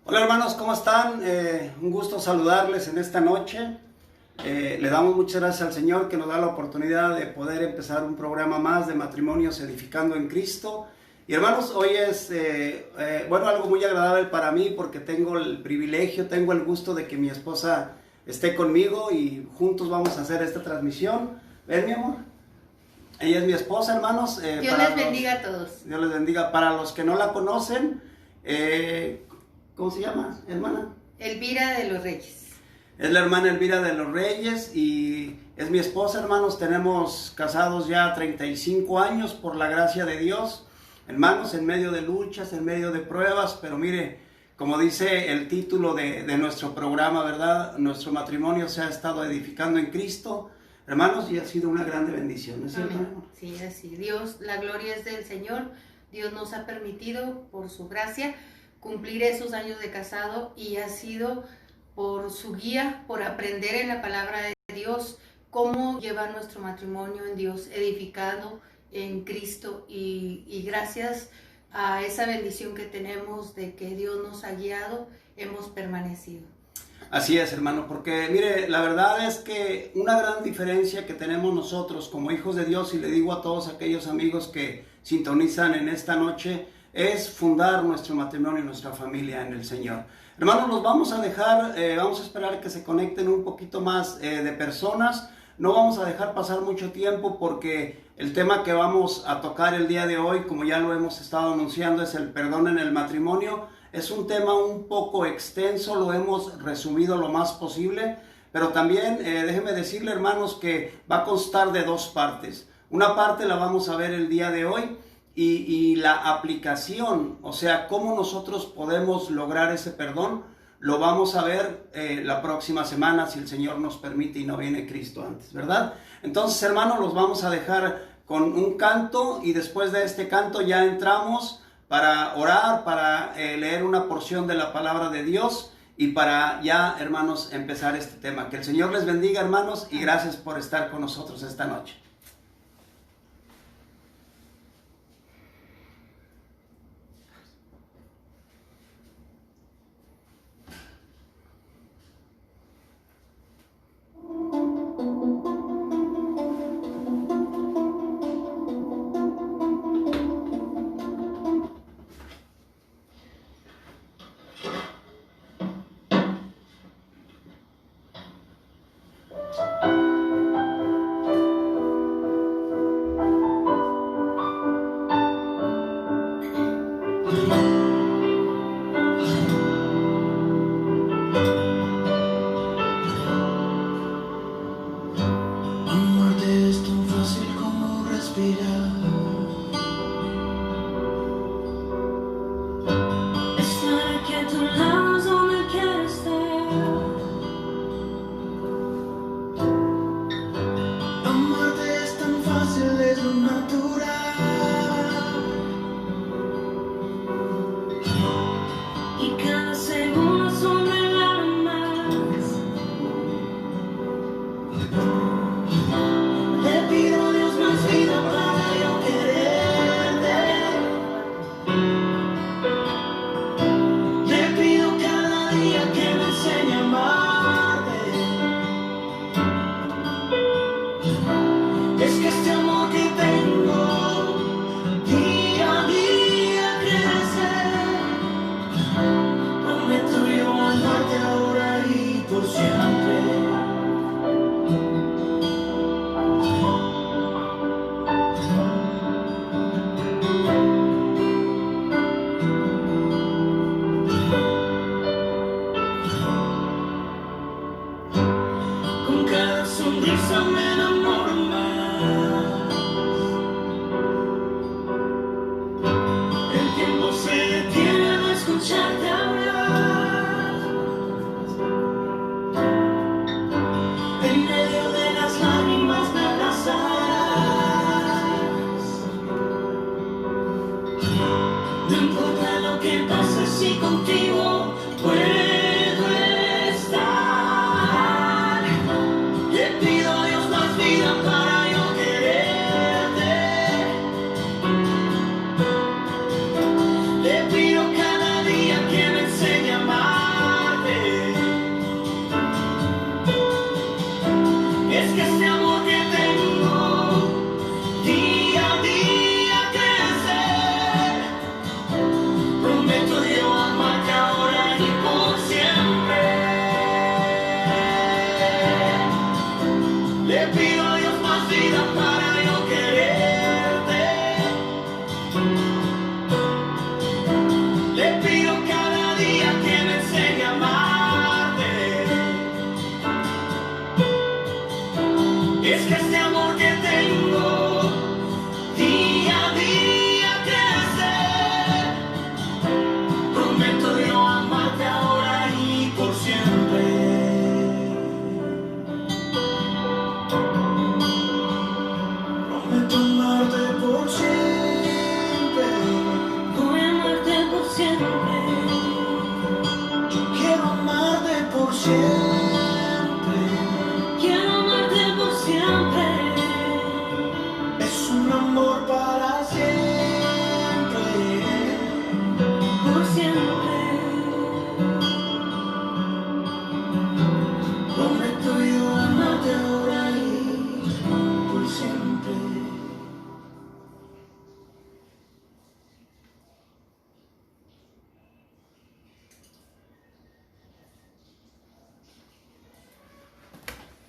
Hola hermanos, ¿cómo están? Un gusto saludarles en esta noche. Le damos muchas gracias al Señor que nos da la oportunidad de poder empezar un programa más de matrimonios edificando en Cristo. Y hermanos, hoy es algo muy agradable para mí porque tengo el privilegio, tengo el gusto de que mi esposa esté conmigo y juntos vamos a hacer esta transmisión. ¿Ven, mi amor? Ella es mi esposa, hermanos. Dios les bendiga a todos. Dios les bendiga. Para los que no la conocen, ¿cómo se llama, hermana? Elvira de los Reyes. Es la hermana Elvira de los Reyes y es mi esposa, hermanos. Tenemos casados ya 35 años por la gracia de Dios. Hermanos, en medio de luchas, en medio de pruebas, pero mire, como dice el título de nuestro programa, ¿verdad? Nuestro matrimonio se ha estado edificando en Cristo. Hermanos, y ha sido una grande bendición, ¿no es cierto? Amén. Sí, así. Dios, la gloria es del Señor. Dios nos ha permitido, por su gracia, cumplir esos años de casado y ha sido por su guía, por aprender en la palabra de Dios cómo llevar nuestro matrimonio en Dios, edificado en Cristo y gracias a esa bendición que tenemos de que Dios nos ha guiado, hemos permanecido. Así es, hermano, porque mire, la verdad es que una gran diferencia que tenemos nosotros como hijos de Dios, y le digo a todos aquellos amigos que sintonizan en esta noche, es fundar nuestro matrimonio y nuestra familia en el Señor. Hermanos, los vamos a dejar, vamos a esperar que se conecten un poquito más de personas. No vamos a dejar pasar mucho tiempo porque el tema que vamos a tocar el día de hoy, como ya lo hemos estado anunciando, es el perdón en el matrimonio. Es un tema un poco extenso, lo hemos resumido lo más posible, pero también déjenme decirle, hermanos, que va a constar de dos partes. Una parte la vamos a ver el día de hoy y la aplicación, o sea, cómo nosotros podemos lograr ese perdón, lo vamos a ver la próxima semana, si el Señor nos permite y no viene Cristo antes, ¿verdad? Entonces, hermanos, los vamos a dejar con un canto y después de este canto ya entramos para orar, para leer una porción de la palabra de Dios y para ya, hermanos, empezar este tema. Que el Señor les bendiga, hermanos, y gracias por estar con nosotros esta noche. Le pido cada día que me enseñe a amar. Es que este amor que tengo día a día crece. Prometo yo amarte ahora y por siempre. Le pido a Dios más vida para yo quererte. Le pido cada día que me enseñe a amarte. Es que este amor que tengo día a día crece. Prometo yo amarte ahora y por siempre. Prometo amarte por siempre. Voy a amarte por siempre. Yo quiero amarte por siempre. Quiero amarte por siempre. Es un amor para siempre. Por siempre. Prometo yo amarte ahora y por siempre.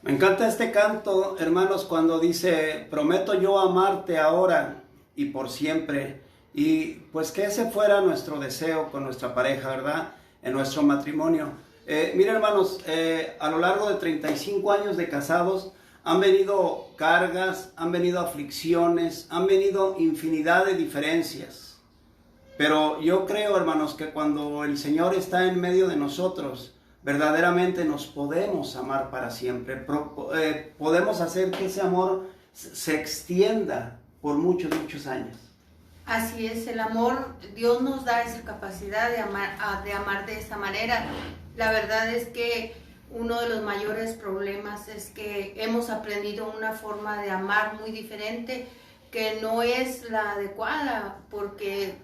Me encanta este canto, hermanos, cuando dice, prometo yo amarte ahora y por siempre. Y pues que ese fuera nuestro deseo con nuestra pareja, ¿verdad? En nuestro matrimonio. Mira, hermanos, a lo largo de 35 años de casados han venido cargas, han venido aflicciones, han venido infinidad de diferencias. Pero yo creo, hermanos, que cuando el Señor está en medio de nosotros, verdaderamente nos podemos amar para siempre. Podemos hacer que ese amor se extienda por muchos, muchos años. Así es, el amor, Dios nos da esa capacidad de amar de esa manera. La verdad es que uno de los mayores problemas es que hemos aprendido una forma de amar muy diferente, que no es la adecuada, porque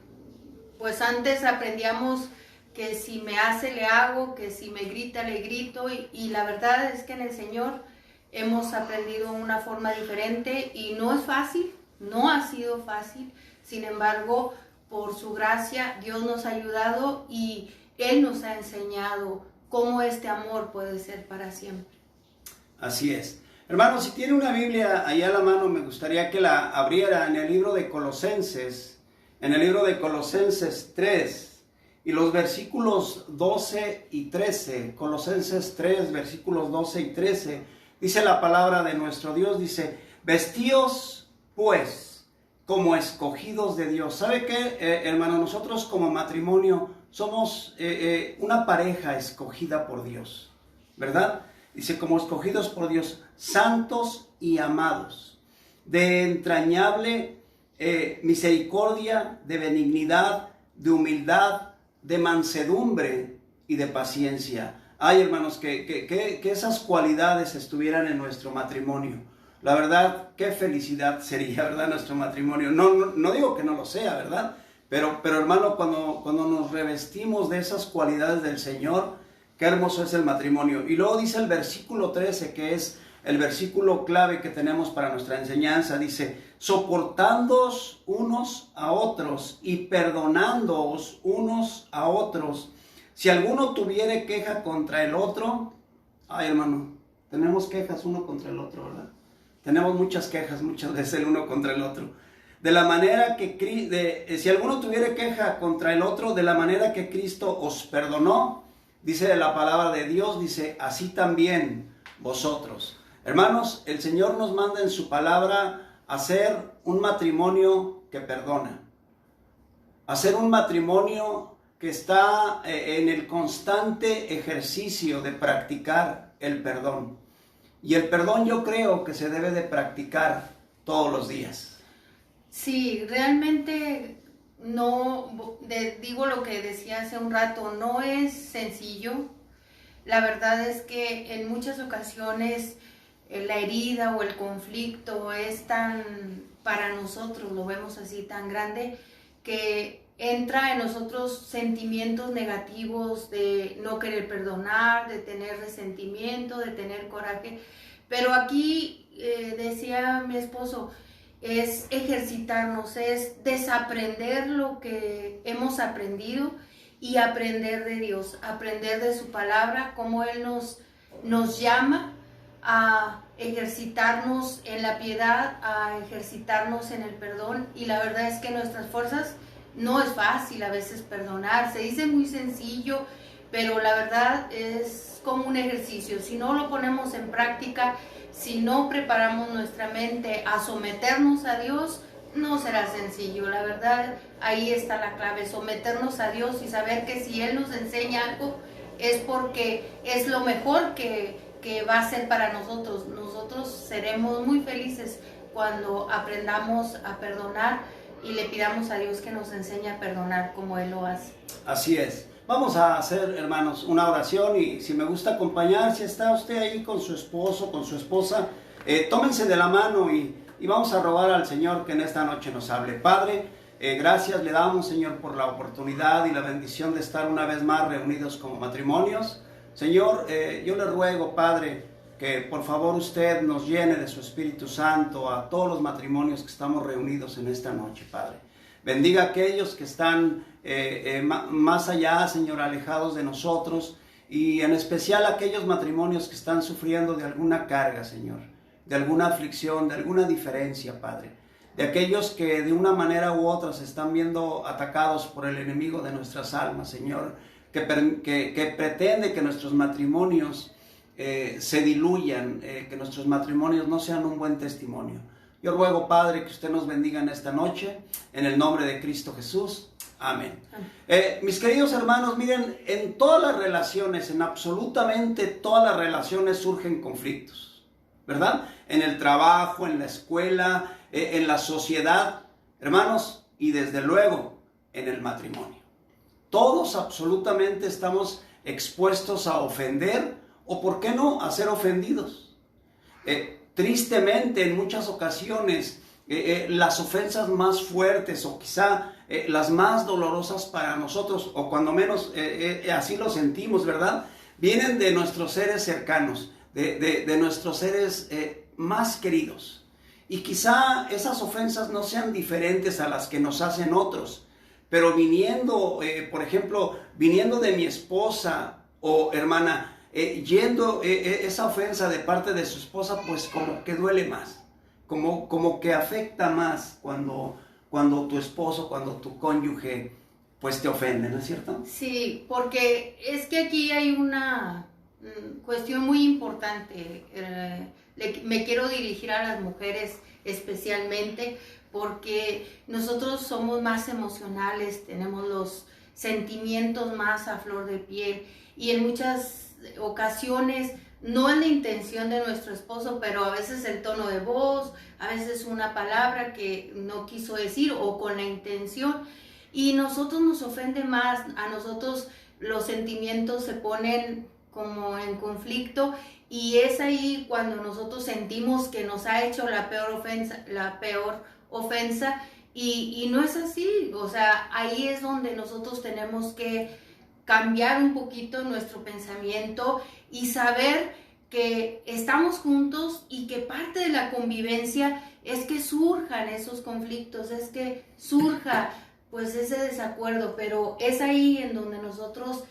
pues antes aprendíamos que si me hace le hago, que si me grita le grito, y la verdad es que en el Señor hemos aprendido una forma diferente y no es fácil, no ha sido fácil. Sin embargo, por su gracia, Dios nos ha ayudado y Él nos ha enseñado cómo este amor puede ser para siempre. Así es. Hermano, si tiene una Biblia ahí a la mano, me gustaría que la abriera en el libro de Colosenses, 3, y los versículos 12 y 13, Colosenses 3, versículos 12 y 13, dice la palabra de nuestro Dios, dice, vestíos pues como escogidos de Dios. ¿Sabe qué, hermano? Nosotros como matrimonio somos una pareja escogida por Dios, ¿verdad? Dice, como escogidos por Dios, santos y amados, de entrañable misericordia, de benignidad, de humildad, de mansedumbre y de paciencia. Ay, hermanos, que esas cualidades estuvieran en nuestro matrimonio. La verdad, qué felicidad sería, ¿verdad? Nuestro matrimonio. No digo que no lo sea, ¿verdad? Pero hermano, cuando nos revestimos de esas cualidades del Señor, qué hermoso es el matrimonio. Y luego dice el versículo 13, que es el versículo clave que tenemos para nuestra enseñanza. Dice, soportándoos unos a otros y perdonándoos unos a otros. Si alguno tuviere queja contra el otro, ay, hermano, tenemos quejas uno contra el otro, ¿verdad? Tenemos muchas quejas muchas veces el uno contra el otro. De la manera que, si alguno tuviere queja contra el otro, de la manera que Cristo os perdonó, dice la palabra de Dios, dice, así también vosotros. Hermanos, el Señor nos manda en su palabra hacer un matrimonio que perdona. Hacer un matrimonio que está en el constante ejercicio de practicar el perdón. Y el perdón yo creo que se debe de practicar todos los días. Sí, realmente no, digo lo que decía hace un rato, no es sencillo. La verdad es que en muchas ocasiones la herida o el conflicto es tan, para nosotros lo vemos así, tan grande, que entra en nosotros sentimientos negativos de no querer perdonar, de tener resentimiento, de tener coraje. Pero aquí, decía mi esposo, es ejercitarnos, es desaprender lo que hemos aprendido y aprender de Dios, aprender de su palabra, cómo Él nos llama a ejercitarnos en la piedad, a ejercitarnos en el perdón. Y la verdad es que nuestras fuerzas no es fácil a veces perdonar, se dice muy sencillo, pero la verdad es como un ejercicio. Si no lo ponemos en práctica, si no preparamos nuestra mente a someternos a Dios, no será sencillo. La verdad, ahí está la clave, someternos a Dios y saber que si Él nos enseña algo, es porque es lo mejor que va a ser para nosotros. Nosotros seremos muy felices cuando aprendamos a perdonar y le pidamos a Dios que nos enseñe a perdonar como Él lo hace. Así es. Vamos a hacer, hermanos, una oración, y si me gusta acompañar, si está usted ahí con su esposo, con su esposa, tómense de la mano y vamos a rogar al Señor que en esta noche nos hable. Padre, gracias le damos, Señor, por la oportunidad y la bendición de estar una vez más reunidos como matrimonios. Señor, yo le ruego, Padre, que por favor usted nos llene de su Espíritu Santo a todos los matrimonios que estamos reunidos en esta noche, Padre. Bendiga a aquellos que están más allá, Señor, alejados de nosotros, y en especial a aquellos matrimonios que están sufriendo de alguna carga, Señor, de alguna aflicción, de alguna diferencia, Padre. De aquellos que de una manera u otra se están viendo atacados por el enemigo de nuestras almas, Señor, que pretende que nuestros matrimonios se diluyan, que nuestros matrimonios no sean un buen testimonio. Yo ruego, Padre, que usted nos bendiga en esta noche, en el nombre de Cristo Jesús. Amén. Mis queridos hermanos, miren, en todas las relaciones, en absolutamente todas las relaciones surgen conflictos, ¿verdad? En el trabajo, en la escuela, en la sociedad, hermanos, y desde luego en el matrimonio. Todos absolutamente estamos expuestos a ofender, o por qué no, a ser ofendidos. Tristemente, en muchas ocasiones, las ofensas más fuertes o quizá las más dolorosas para nosotros, o cuando menos así lo sentimos, ¿verdad? Vienen de nuestros seres cercanos, de nuestros seres más queridos. Y quizá esas ofensas no sean diferentes a las que nos hacen otros, pero viniendo, por ejemplo, viniendo de mi esposa o hermana, yendo esa ofensa de parte de su esposa, pues como que duele más, como que afecta más cuando tu esposo, cuando tu cónyuge, pues te ofende, ¿no es cierto? Sí, porque es que aquí hay una cuestión muy importante. Me quiero dirigir a las mujeres especialmente, porque nosotros somos más emocionales, tenemos los sentimientos más a flor de piel, y en muchas ocasiones no es la intención de nuestro esposo, pero a veces el tono de voz, a veces una palabra que no quiso decir o con la intención, y nosotros nos ofende más, a nosotros los sentimientos se ponen como en conflicto, y es ahí cuando nosotros sentimos que nos ha hecho la peor ofensa, y no es así. O sea, ahí es donde nosotros tenemos que cambiar un poquito nuestro pensamiento y saber que estamos juntos y que parte de la convivencia es que surjan esos conflictos, es que surja pues ese desacuerdo, pero es ahí en donde nosotros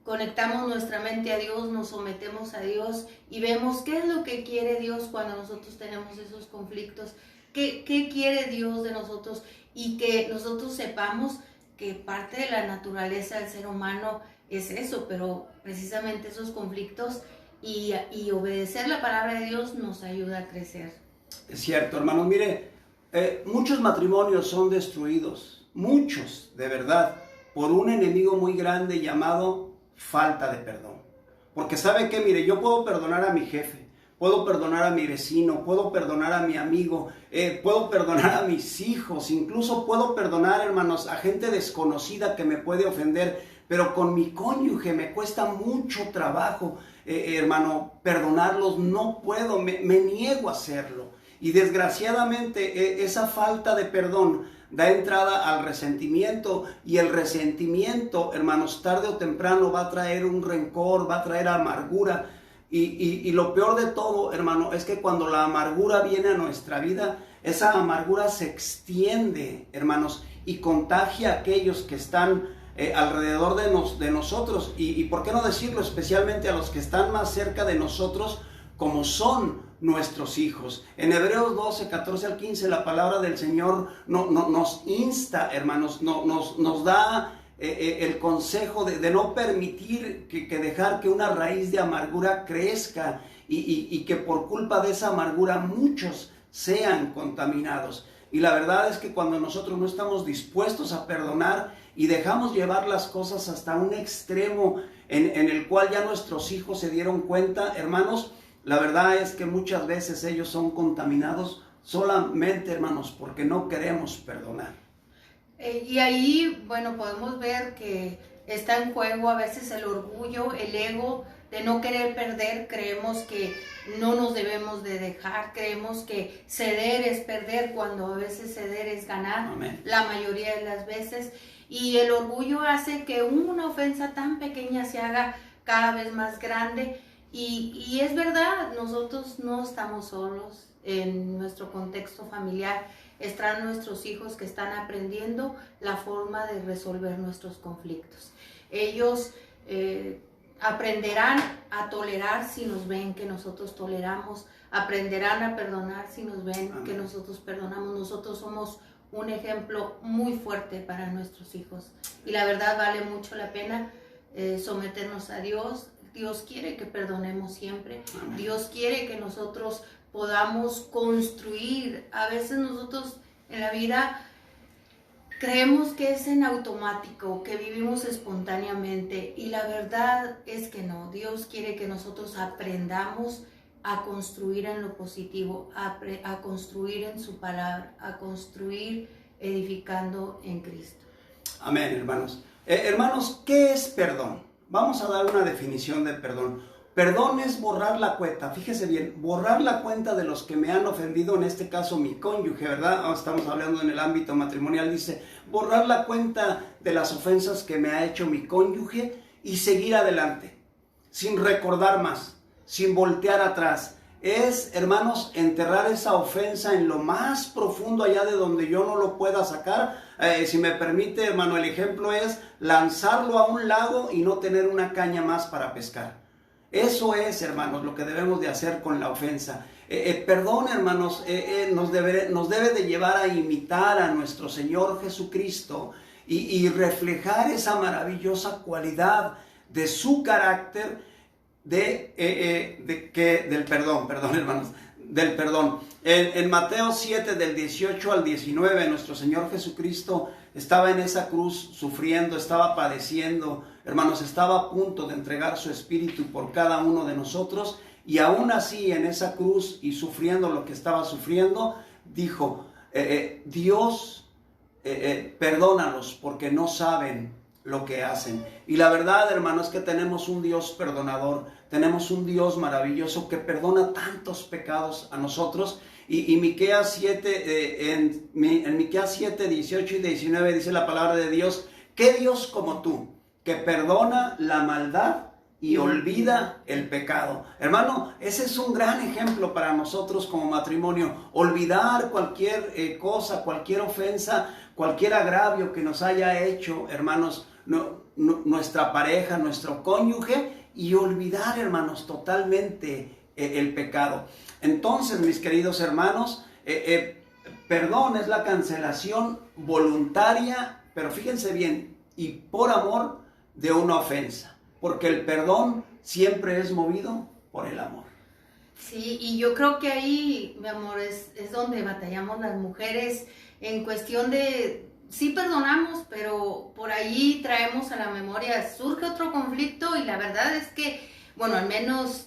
conectamos nuestra mente a Dios, nos sometemos a Dios y vemos qué es lo que quiere Dios cuando nosotros tenemos esos conflictos, qué quiere Dios de nosotros, y que nosotros sepamos que parte de la naturaleza del ser humano es eso, pero precisamente esos conflictos y obedecer la palabra de Dios nos ayuda a crecer. Es cierto, hermanos. Mire, muchos matrimonios son destruidos, muchos, de verdad, por un enemigo muy grande llamado falta de perdón. Porque ¿sabe qué? Mire, yo puedo perdonar a mi jefe, puedo perdonar a mi vecino, puedo perdonar a mi amigo, puedo perdonar a mis hijos, incluso puedo perdonar, hermanos, a gente desconocida que me puede ofender, pero con mi cónyuge me cuesta mucho trabajo, hermano, perdonarlos. No puedo, me niego a hacerlo. Y desgraciadamente esa falta de perdón da entrada al resentimiento, y el resentimiento, hermanos, tarde o temprano va a traer un rencor, va a traer amargura. Y lo peor de todo, hermano, es que cuando la amargura viene a nuestra vida, esa amargura se extiende, hermanos, y contagia a aquellos que están alrededor de nosotros, y por qué no decirlo, especialmente a los que están más cerca de nosotros, como son nuestros hijos. En Hebreos 12, 14 al 15, la palabra del Señor nos insta, hermanos, nos da el consejo de no permitir que dejar que una raíz de amargura crezca, y que por culpa de esa amargura muchos sean contaminados. Y la verdad es que cuando nosotros no estamos dispuestos a perdonar y dejamos llevar las cosas hasta un extremo en el cual ya nuestros hijos se dieron cuenta, hermanos, la verdad es que muchas veces ellos son contaminados solamente, hermanos, porque no queremos perdonar. Y ahí, bueno, podemos ver que está en juego a veces el orgullo, el ego, de no querer perder. Creemos que no nos debemos de dejar, creemos que ceder es perder, cuando a veces ceder es ganar. Amén. La mayoría de las veces. Y el orgullo hace que una ofensa tan pequeña se haga cada vez más grande. Y es verdad, nosotros no estamos solos en nuestro contexto familiar. Están nuestros hijos que están aprendiendo la forma de resolver nuestros conflictos. Ellos aprenderán a tolerar si nos ven que nosotros toleramos, aprenderán a perdonar si nos ven que nosotros perdonamos. Nosotros somos un ejemplo muy fuerte para nuestros hijos, y la verdad vale mucho la pena someternos a Dios. Dios quiere que perdonemos siempre. Amén. Dios quiere que nosotros podamos construir. A veces nosotros en la vida creemos que es en automático, que vivimos espontáneamente, y la verdad es que no. Dios quiere que nosotros aprendamos a construir en lo positivo, a construir en su palabra, a construir edificando en Cristo. Amén, hermanos. Hermanos, ¿qué es perdón? Vamos a dar una definición de perdón. Perdón es borrar la cuenta, fíjese bien, borrar la cuenta de los que me han ofendido, en este caso mi cónyuge, ¿verdad? Estamos hablando en el ámbito matrimonial, dice, borrar la cuenta de las ofensas que me ha hecho mi cónyuge y seguir adelante, sin recordar más, sin voltear atrás. Es, hermanos, enterrar esa ofensa en lo más profundo, allá de donde yo no lo pueda sacar. Si me permite, hermano, el ejemplo es lanzarlo a un lago y no tener una caña más para pescar. Eso es, hermanos, lo que debemos de hacer con la ofensa. Perdón, hermanos, nos debe de llevar a imitar a nuestro Señor Jesucristo y reflejar esa maravillosa cualidad de su carácter del perdón, hermanos, del perdón. En Mateo 7, del 18 al 19, nuestro Señor Jesucristo estaba en esa cruz sufriendo, estaba padeciendo, hermanos, estaba a punto de entregar su espíritu por cada uno de nosotros, y aún así en esa cruz y sufriendo lo que estaba sufriendo, dijo, Dios, perdónalos porque no saben lo que hacen. Y la verdad, hermanos, es que tenemos un Dios perdonador, tenemos un Dios maravilloso que perdona tantos pecados a nosotros. Y Miqueas 7, en Miqueas 7, 18 y 19 dice la palabra de Dios, ¿qué Dios como tú, que perdona la maldad y olvida el pecado? Hermano, ese es un gran ejemplo para nosotros como matrimonio, olvidar cualquier cosa, cualquier ofensa, cualquier agravio que nos haya hecho, hermanos, nuestra pareja, nuestro cónyuge, y olvidar, hermanos, totalmente el pecado. Entonces, mis queridos hermanos, perdón es la cancelación voluntaria, pero fíjense bien, y por amor de una ofensa, porque el perdón siempre es movido por el amor. Sí, y yo creo que ahí, mi amor, es donde batallamos las mujeres en cuestión de, sí perdonamos, pero por ahí traemos a la memoria, surge otro conflicto, y la verdad es que, bueno, al menos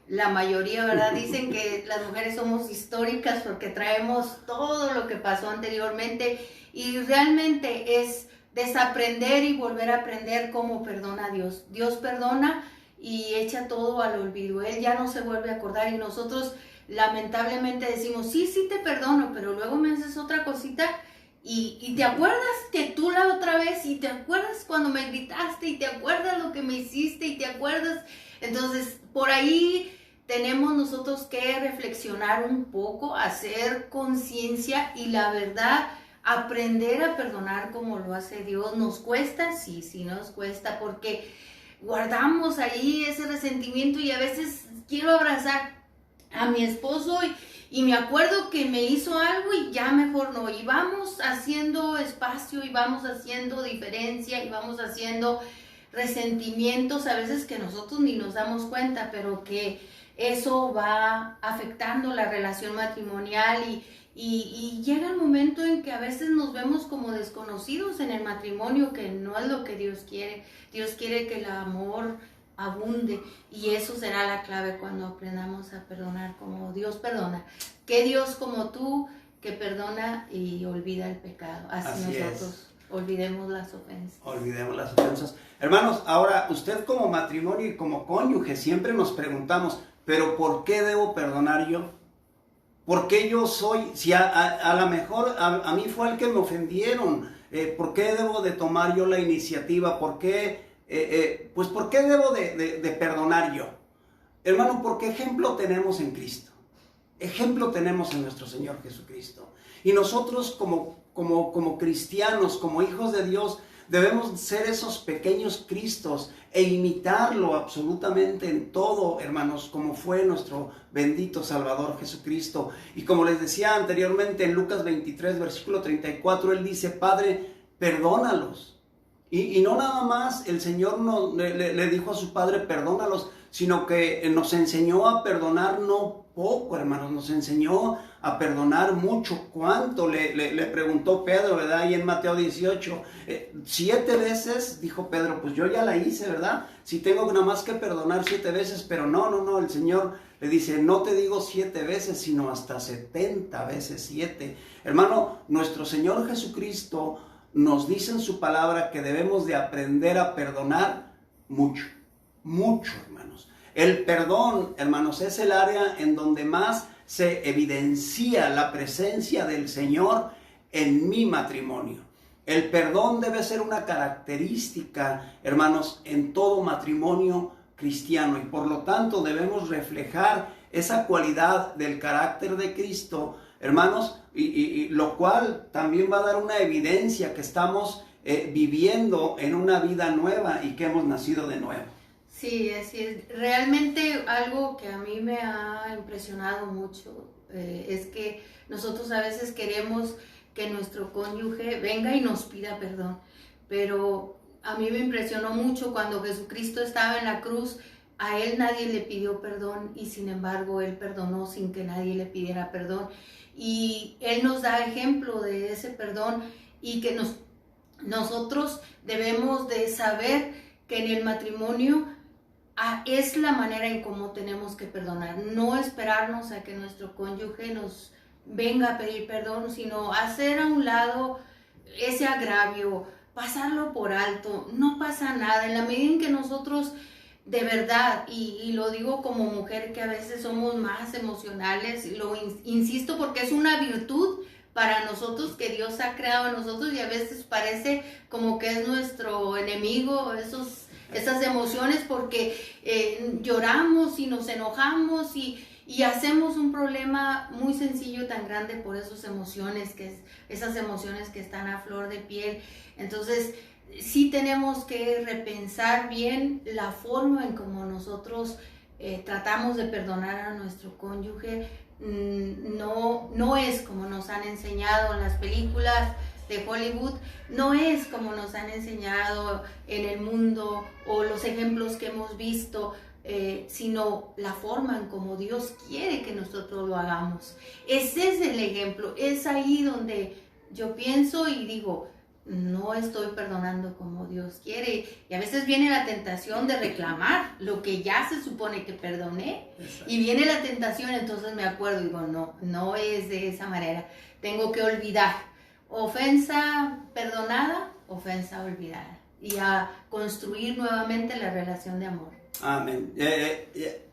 la mayoría, ¿verdad? Dicen que las mujeres somos históricas porque traemos todo lo que pasó anteriormente, y realmente es desaprender y volver a aprender cómo perdona Dios. Dios perdona y echa todo al olvido. Él ya no se vuelve a acordar, y nosotros lamentablemente decimos, sí te perdono, pero luego me haces otra cosita Y te acuerdas que tú la otra vez, y te acuerdas cuando me gritaste, y te acuerdas lo que me hiciste, y te acuerdas. Entonces, por ahí tenemos nosotros que reflexionar un poco, hacer conciencia y la verdad, aprender a perdonar como lo hace Dios. ¿Nos cuesta? Sí, sí nos cuesta, porque guardamos ahí ese resentimiento y a veces quiero abrazar a mi esposo y me acuerdo que me hizo algo y ya mejor no. Y vamos haciendo espacio y vamos haciendo diferencia y vamos haciendo resentimientos a veces que nosotros ni nos damos cuenta, pero que eso va afectando la relación matrimonial y llega el momento en que a veces nos vemos como desconocidos en el matrimonio, que no es lo que Dios quiere. Dios quiere que el amor abunde y eso será la clave cuando aprendamos a perdonar como Dios perdona. Que Dios como tú, que perdona y olvida el pecado. Así nosotros olvidemos las ofensas. Olvidemos las ofensas. Hermanos, ahora usted como matrimonio y como cónyuge siempre nos preguntamos, ¿pero por qué debo perdonar yo? ¿Por qué yo soy? Si a lo mejor a mí fue el que me ofendieron, ¿por qué debo de tomar yo la iniciativa? ¿Por qué, pues por qué debo de perdonar yo? Hermano, porque ejemplo tenemos en Cristo. Ejemplo tenemos en nuestro Señor Jesucristo. Y nosotros como cristianos, como hijos de Dios, debemos ser esos pequeños Cristos e imitarlo absolutamente en todo, hermanos, como fue nuestro bendito Salvador Jesucristo. Y como les decía anteriormente en Lucas 23, versículo 34, Él dice, Padre, perdónalos. Y no nada más el Señor le dijo a su Padre, perdónalos, sino que nos enseñó a perdonar no poco, hermanos, nos enseñó a perdonar mucho. ¿Cuánto? Le preguntó Pedro, ¿verdad? Ahí en Mateo 18, 7 veces, dijo Pedro, pues yo ya la hice, ¿verdad? Si tengo nada más que perdonar 7 veces, pero no, el Señor le dice, no te digo 7 veces, sino hasta 70 veces 7. Hermano, nuestro Señor Jesucristo nos dice en su palabra que debemos de aprender a perdonar mucho, hermanos. El perdón, hermanos, es el área en donde más se evidencia la presencia del Señor en mi matrimonio. El perdón debe ser una característica, hermanos, en todo matrimonio cristiano y por lo tanto debemos reflejar esa cualidad del carácter de Cristo, hermanos, y lo cual también va a dar una evidencia que estamos viviendo en una vida nueva y que hemos nacido de nuevo. Sí, así es. Realmente algo que a mí me ha impresionado mucho es que nosotros a veces queremos que nuestro cónyuge venga y nos pida perdón, pero a mí me impresionó mucho cuando Jesucristo estaba en la cruz, a Él nadie le pidió perdón y sin embargo Él perdonó sin que nadie le pidiera perdón. Y Él nos da ejemplo de ese perdón y que nosotros debemos de saber que en el matrimonio es la manera en cómo tenemos que perdonar. No esperarnos a que nuestro cónyuge nos venga a pedir perdón, sino hacer a un lado ese agravio, pasarlo por alto, no pasa nada. En la medida en que nosotros de verdad, y lo digo como mujer que a veces somos más emocionales, lo insisto porque es una virtud para nosotros que Dios ha creado en nosotros y a veces parece como que es nuestro enemigo, esas emociones porque lloramos y nos enojamos y hacemos un problema muy sencillo tan grande por esas emociones esas emociones que están a flor de piel. Entonces sí tenemos que repensar bien la forma en cómo nosotros tratamos de perdonar a nuestro cónyuge. No es como nos han enseñado en las películas de Hollywood, no es como nos han enseñado en el mundo o los ejemplos que hemos visto, sino la forma en cómo Dios quiere que nosotros lo hagamos. Ese es el ejemplo, es ahí donde yo pienso y digo, no estoy perdonando como Dios quiere. Y a veces viene la tentación de reclamar lo que ya se supone que perdoné. Exacto. Y viene la tentación, entonces me acuerdo y digo, no es de esa manera. Tengo que olvidar. Ofensa perdonada, ofensa olvidada. Y a construir nuevamente la relación de amor. Amén.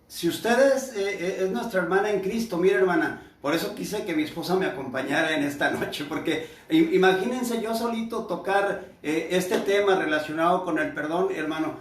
Si usted es nuestra hermana en Cristo, mire hermana, por eso quise que mi esposa me acompañara en esta noche, porque imagínense yo solito tocar este tema relacionado con el perdón, hermano.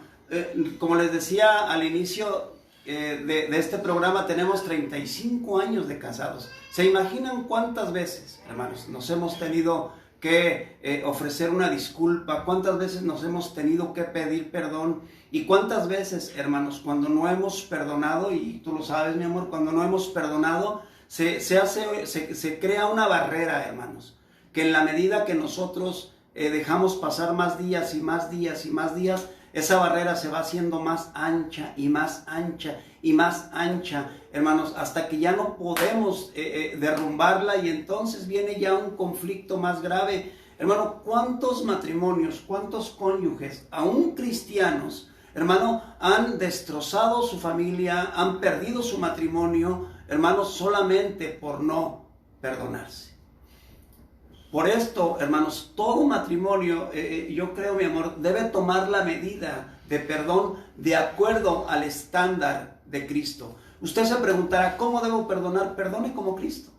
Como les decía al inicio de este programa, tenemos 35 años de casados. ¿Se imaginan cuántas veces, hermanos, nos hemos tenido que ofrecer una disculpa? ¿Cuántas veces nos hemos tenido que pedir perdón? ¿Y cuántas veces, hermanos, cuando no hemos perdonado, y tú lo sabes, mi amor, cuando no hemos perdonado, se crea una barrera, hermanos, que en la medida que nosotros dejamos pasar más días y más días y más días, esa barrera se va haciendo más ancha y más ancha y más ancha, hermanos, hasta que ya no podemos derrumbarla, y entonces viene ya un conflicto más grave. Hermano, ¿cuántos matrimonios, cuántos cónyuges, aún cristianos, hermano, han destrozado su familia, han perdido su matrimonio, hermanos, solamente por no perdonarse? Por esto, hermanos, todo matrimonio, yo creo, mi amor, debe tomar la medida de perdón de acuerdo al estándar de Cristo. Usted se preguntará, ¿cómo debo perdonar? Perdone como Cristo.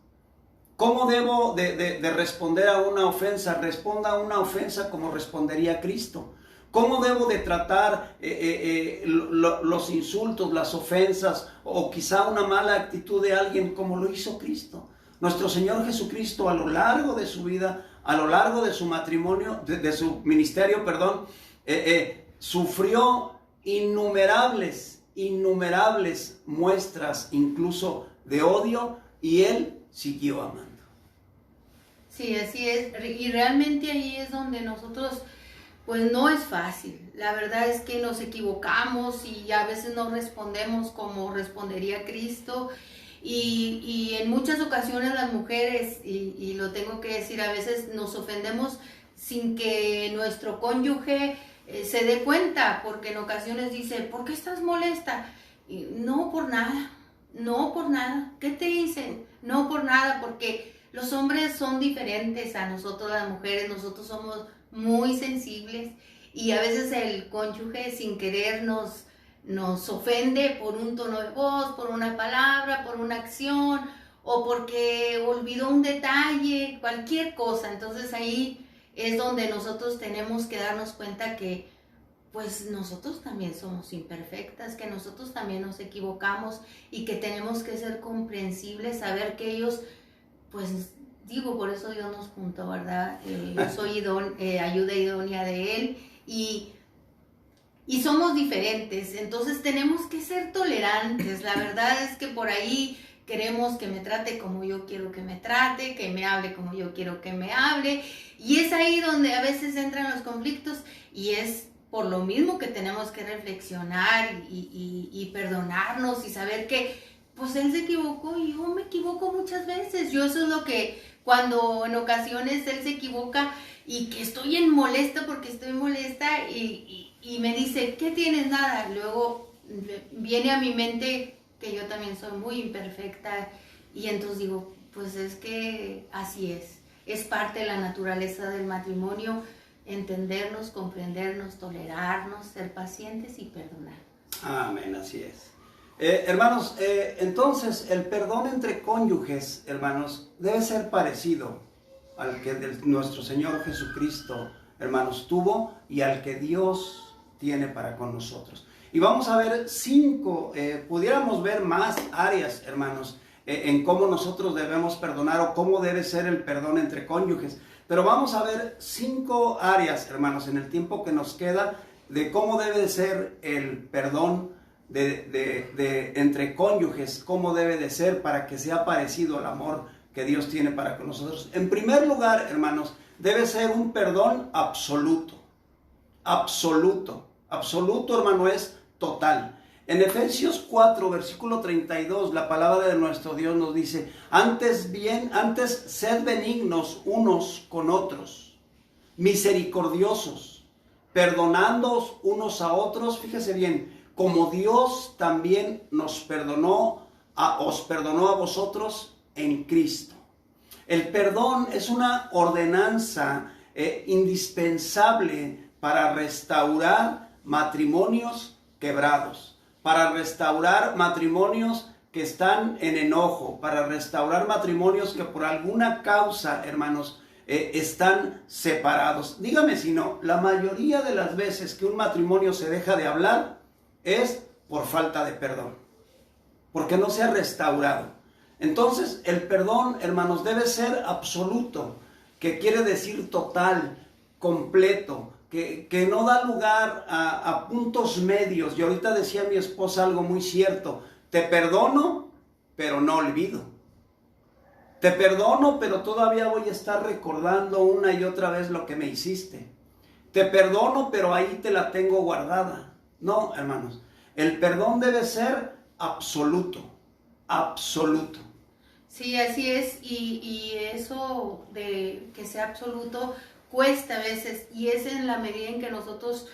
¿Cómo debo de responder a una ofensa? Responda a una ofensa como respondería Cristo. ¿Cómo debo de tratar los insultos, las ofensas, o quizá una mala actitud de alguien como lo hizo Cristo? Nuestro Señor Jesucristo, a lo largo de su vida, a lo largo de su matrimonio, de su ministerio, perdón, sufrió innumerables muestras, incluso de odio, y Él siguió amando. Sí, así es. Y realmente ahí es donde nosotros, pues no es fácil. La verdad es que nos equivocamos y a veces no respondemos como respondería Cristo. Y en muchas ocasiones las mujeres, y lo tengo que decir, a veces nos ofendemos sin que nuestro cónyuge se dé cuenta, porque en ocasiones dice, ¿por qué estás molesta? Y, no por nada, no por nada. ¿Qué te dicen? No por nada, porque los hombres son diferentes a nosotros las mujeres, nosotros somos muy sensibles, y a veces el cónyuge sin querer nos ofende por un tono de voz, por una palabra, por una acción, o porque olvidó un detalle, cualquier cosa. Entonces ahí es donde nosotros tenemos que darnos cuenta que pues nosotros también somos imperfectas, que nosotros también nos equivocamos, y que tenemos que ser comprensibles, saber que ellos, pues digo, por eso Dios nos juntó, ¿verdad? Yo soy ayuda idónea de Él, y somos diferentes, entonces tenemos que ser tolerantes. La verdad es que por ahí queremos que me trate como yo quiero que me trate, que me hable como yo quiero que me hable, y es ahí donde a veces entran los conflictos, y es por lo mismo que tenemos que reflexionar y perdonarnos y saber que pues él se equivocó y yo me equivoco muchas veces. Yo eso es lo que, cuando en ocasiones él se equivoca y que estoy molesta porque estoy molesta, y me dice, ¿qué tienes? Nada. Luego viene a mi mente que yo también soy muy imperfecta, y entonces digo, pues es que así es parte de la naturaleza del matrimonio, entendernos, comprendernos, tolerarnos, ser pacientes y perdonar. Amén, así es. Hermanos, entonces el perdón entre cónyuges, hermanos, debe ser parecido al que nuestro Señor Jesucristo, hermanos, tuvo, y al que Dios tiene para con nosotros. Y vamos a ver 5, pudiéramos ver más áreas, hermanos, en cómo nosotros debemos perdonar, o cómo debe ser el perdón entre cónyuges. Pero vamos a ver 5 áreas, hermanos, en el tiempo que nos queda, de cómo debe de ser el perdón entre cónyuges, cómo debe de ser para que sea parecido al amor que Dios tiene para con nosotros. En primer lugar, hermanos, debe ser un perdón absoluto. Absoluto, hermano, es total. En Efesios 4, versículo 32, la palabra de nuestro Dios nos dice, antes sed benignos unos con otros, misericordiosos, perdonándoos unos a otros, fíjese bien, como Dios también os perdonó a vosotros en Cristo. El perdón es una ordenanza indispensable para restaurar matrimonios quebrados, para restaurar matrimonios que están en enojo, para restaurar matrimonios que por alguna causa, hermanos, están separados. Dígame si no, la mayoría de las veces que un matrimonio se deja de hablar es por falta de perdón, porque no se ha restaurado. Entonces, el perdón, hermanos, debe ser absoluto, que quiere decir total, completo, que no da lugar a puntos medios. Y ahorita decía mi esposa algo muy cierto: te perdono, pero no olvido. Te perdono, pero todavía voy a estar recordando una y otra vez lo que me hiciste. Te perdono, pero ahí te la tengo guardada. No, hermanos, el perdón debe ser absoluto, absoluto. Sí, así es, y eso de que sea absoluto cuesta a veces, y es en la medida en que nosotros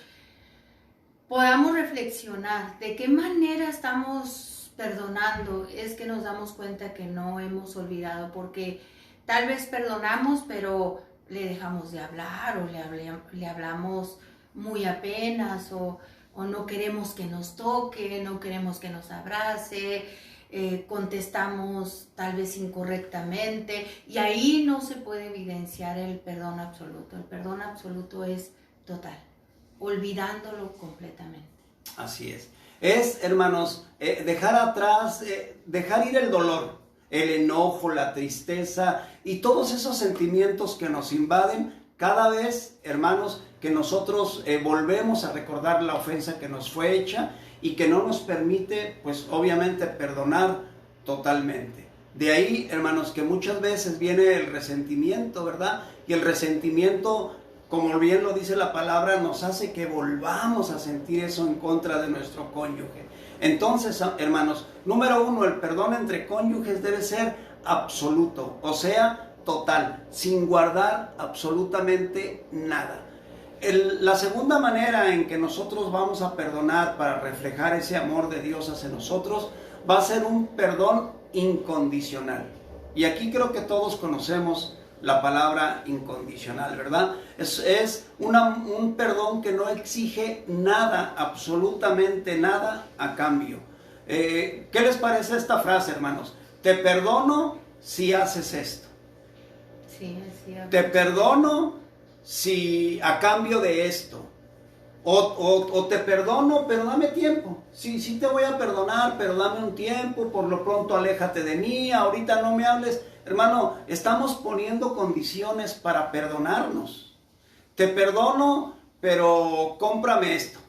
podamos reflexionar de qué manera estamos perdonando, es que nos damos cuenta que no hemos olvidado, porque tal vez perdonamos, pero le dejamos de hablar, o le hablamos muy apenas, o no queremos que nos toque, no queremos que nos abrace, contestamos tal vez incorrectamente, y ahí no se puede evidenciar el perdón absoluto. El perdón absoluto es total, olvidándolo completamente. Así es. Es, hermanos, dejar atrás, dejar ir el dolor, el enojo, la tristeza y todos esos sentimientos que nos invaden cada vez, hermanos, que nosotros volvemos a recordar la ofensa que nos fue hecha y que no nos permite, pues obviamente, perdonar totalmente. De ahí, hermanos, que muchas veces viene el resentimiento, ¿verdad? Y el resentimiento, como bien lo dice la palabra, nos hace que volvamos a sentir eso en contra de nuestro cónyuge. Entonces, hermanos, número uno, el perdón entre cónyuges debe ser absoluto, o sea, total, sin guardar absolutamente nada. La segunda manera en que nosotros vamos a perdonar para reflejar ese amor de Dios hacia nosotros va a ser un perdón incondicional. Y aquí creo que todos conocemos la palabra incondicional, ¿verdad? Es un perdón que no exige nada, absolutamente nada a cambio. ¿Qué les parece esta frase, hermanos? Te perdono si haces esto. Sí, así es. Te perdono si a cambio de esto, o te perdono, pero dame tiempo. Sí te voy a perdonar, pero dame un tiempo, por lo pronto aléjate de mí, ahorita no me hables. Hermano, estamos poniendo condiciones para perdonarnos. Te perdono, pero cómprame esto.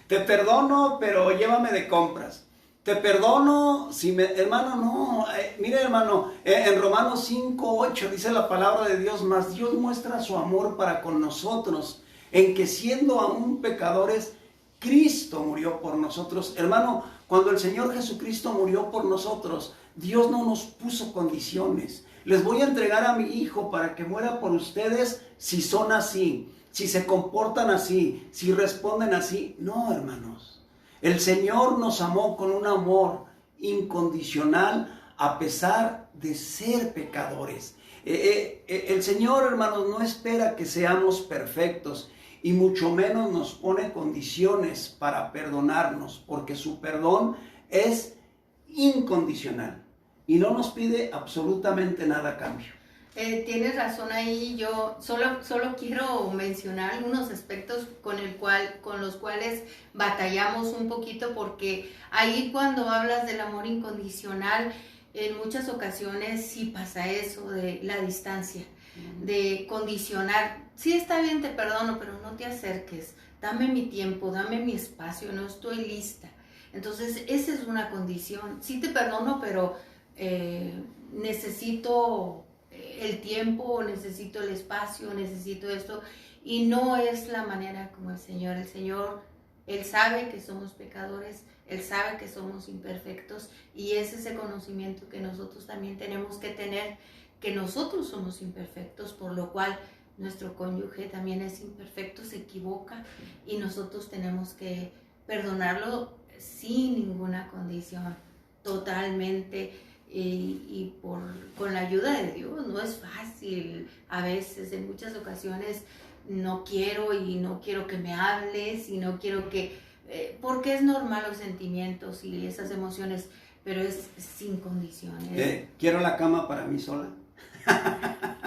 Te perdono, pero llévame de compras. Te perdono, hermano, no, mire hermano, en Romanos 5:8 dice la palabra de Dios: mas Dios muestra su amor para con nosotros, en que siendo aún pecadores, Cristo murió por nosotros. Hermano, cuando el Señor Jesucristo murió por nosotros, Dios no nos puso condiciones. Les voy a entregar a mi hijo para que muera por ustedes si son así, si se comportan así, si responden así. No, hermanos. El Señor nos amó con un amor incondicional a pesar de ser pecadores. El Señor, hermanos, no espera que seamos perfectos y mucho menos nos pone condiciones para perdonarnos, porque su perdón es incondicional y no nos pide absolutamente nada a cambio. Tienes razón ahí. Yo solo quiero mencionar algunos aspectos con los cuales batallamos un poquito, porque ahí cuando hablas del amor incondicional, en muchas ocasiones sí pasa eso de la distancia, de condicionar. Sí, está bien, te perdono, pero no te acerques, dame mi tiempo, dame mi espacio, no estoy lista. Entonces esa es una condición. Sí te perdono, pero necesito el tiempo, necesito el espacio, necesito esto, y no es la manera como el Señor, Él sabe que somos pecadores, Él sabe que somos imperfectos, y es ese conocimiento que nosotros también tenemos que tener, que nosotros somos imperfectos, por lo cual nuestro cónyuge también es imperfecto, se equivoca, y nosotros tenemos que perdonarlo sin ninguna condición, totalmente. Y con la ayuda de Dios. No es fácil a veces, en muchas ocasiones no quiero que me hables, y no quiero que porque es normal los sentimientos y esas emociones, pero es sin condiciones. ¿Quiero la cama para mí sola?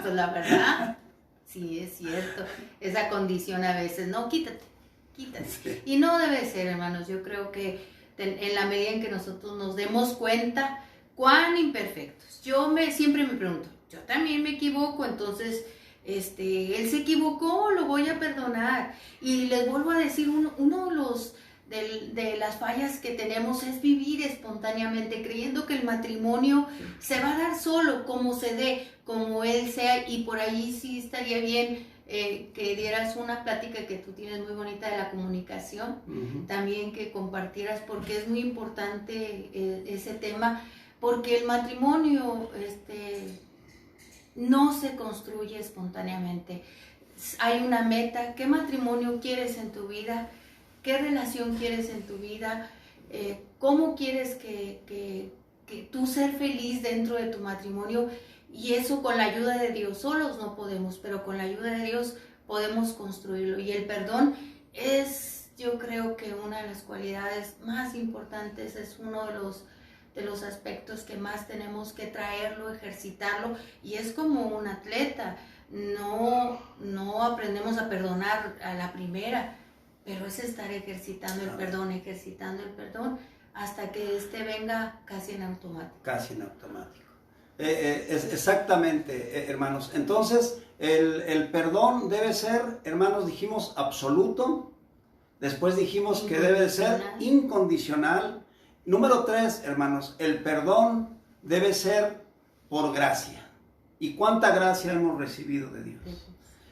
Pues la verdad, sí es cierto, esa condición a veces, no, quítate. Sí. Y no debe ser, hermanos, yo creo que en la medida en que nosotros nos demos cuenta cuán imperfectos. Siempre me pregunto, yo también me equivoco, entonces, él se equivocó, lo voy a perdonar. Y les vuelvo a decir, uno de las fallas que tenemos es vivir espontáneamente, creyendo que el matrimonio se va a dar solo, como se dé, como él sea, y por ahí sí estaría bien que dieras una plática que tú tienes muy bonita de la comunicación, también que compartieras, porque es muy importante ese tema, porque el matrimonio no se construye espontáneamente. Hay una meta. ¿Qué matrimonio quieres en tu vida? ¿Qué relación quieres en tu vida? ¿Cómo quieres que tú ser feliz dentro de tu matrimonio? Y eso con la ayuda de Dios. Solos no podemos, pero con la ayuda de Dios podemos construirlo. Y el perdón es, yo creo que una de las cualidades más importantes, es uno de los aspectos que más tenemos que traerlo, ejercitarlo. Y es como un atleta. No aprendemos a perdonar a la primera, pero es estar ejercitando el perdón, hasta que venga casi en automático. Casi en automático. Exactamente, hermanos. Entonces, el perdón debe ser, hermanos, dijimos absoluto. Después dijimos que debe de ser incondicional. Número 3, hermanos, el perdón debe ser por gracia. ¿Y cuánta gracia hemos recibido de Dios?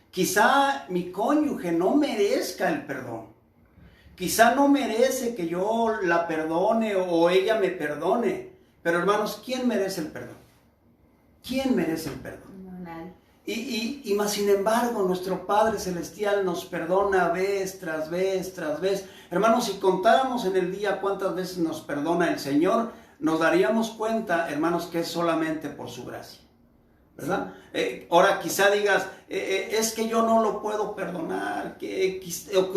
Quizá mi cónyuge no merezca el perdón. Quizá no merece que yo la perdone o ella me perdone. Pero hermanos, ¿quién merece el perdón? ¿Quién merece el perdón? No, nadie. Y más sin embargo, nuestro Padre Celestial nos perdona vez tras vez tras vez. Hermanos, si contáramos en el día cuántas veces nos perdona el Señor, nos daríamos cuenta, hermanos, que es solamente por su gracia, ¿verdad? Ahora quizá digas, es que yo no lo puedo perdonar,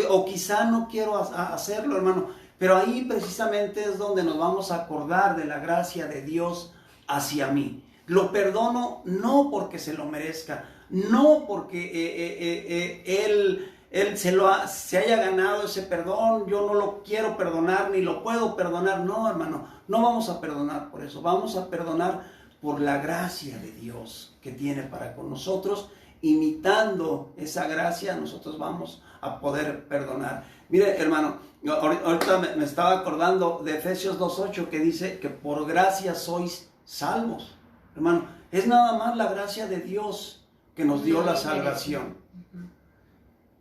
o quizá no quiero hacerlo, hermano. Pero ahí precisamente es donde nos vamos a acordar de la gracia de Dios hacia mí. Lo perdono no porque se lo merezca, no porque él se haya ganado ese perdón, yo no lo quiero perdonar ni lo puedo perdonar. No, hermano, no vamos a perdonar por eso, vamos a perdonar por la gracia de Dios que tiene para con nosotros. Imitando esa gracia, nosotros vamos a poder perdonar. Mire, hermano, ahorita me estaba acordando de Efesios 2:8, que dice que por gracia sois salvos. Hermano, es nada más la gracia de Dios que nos dio la salvación.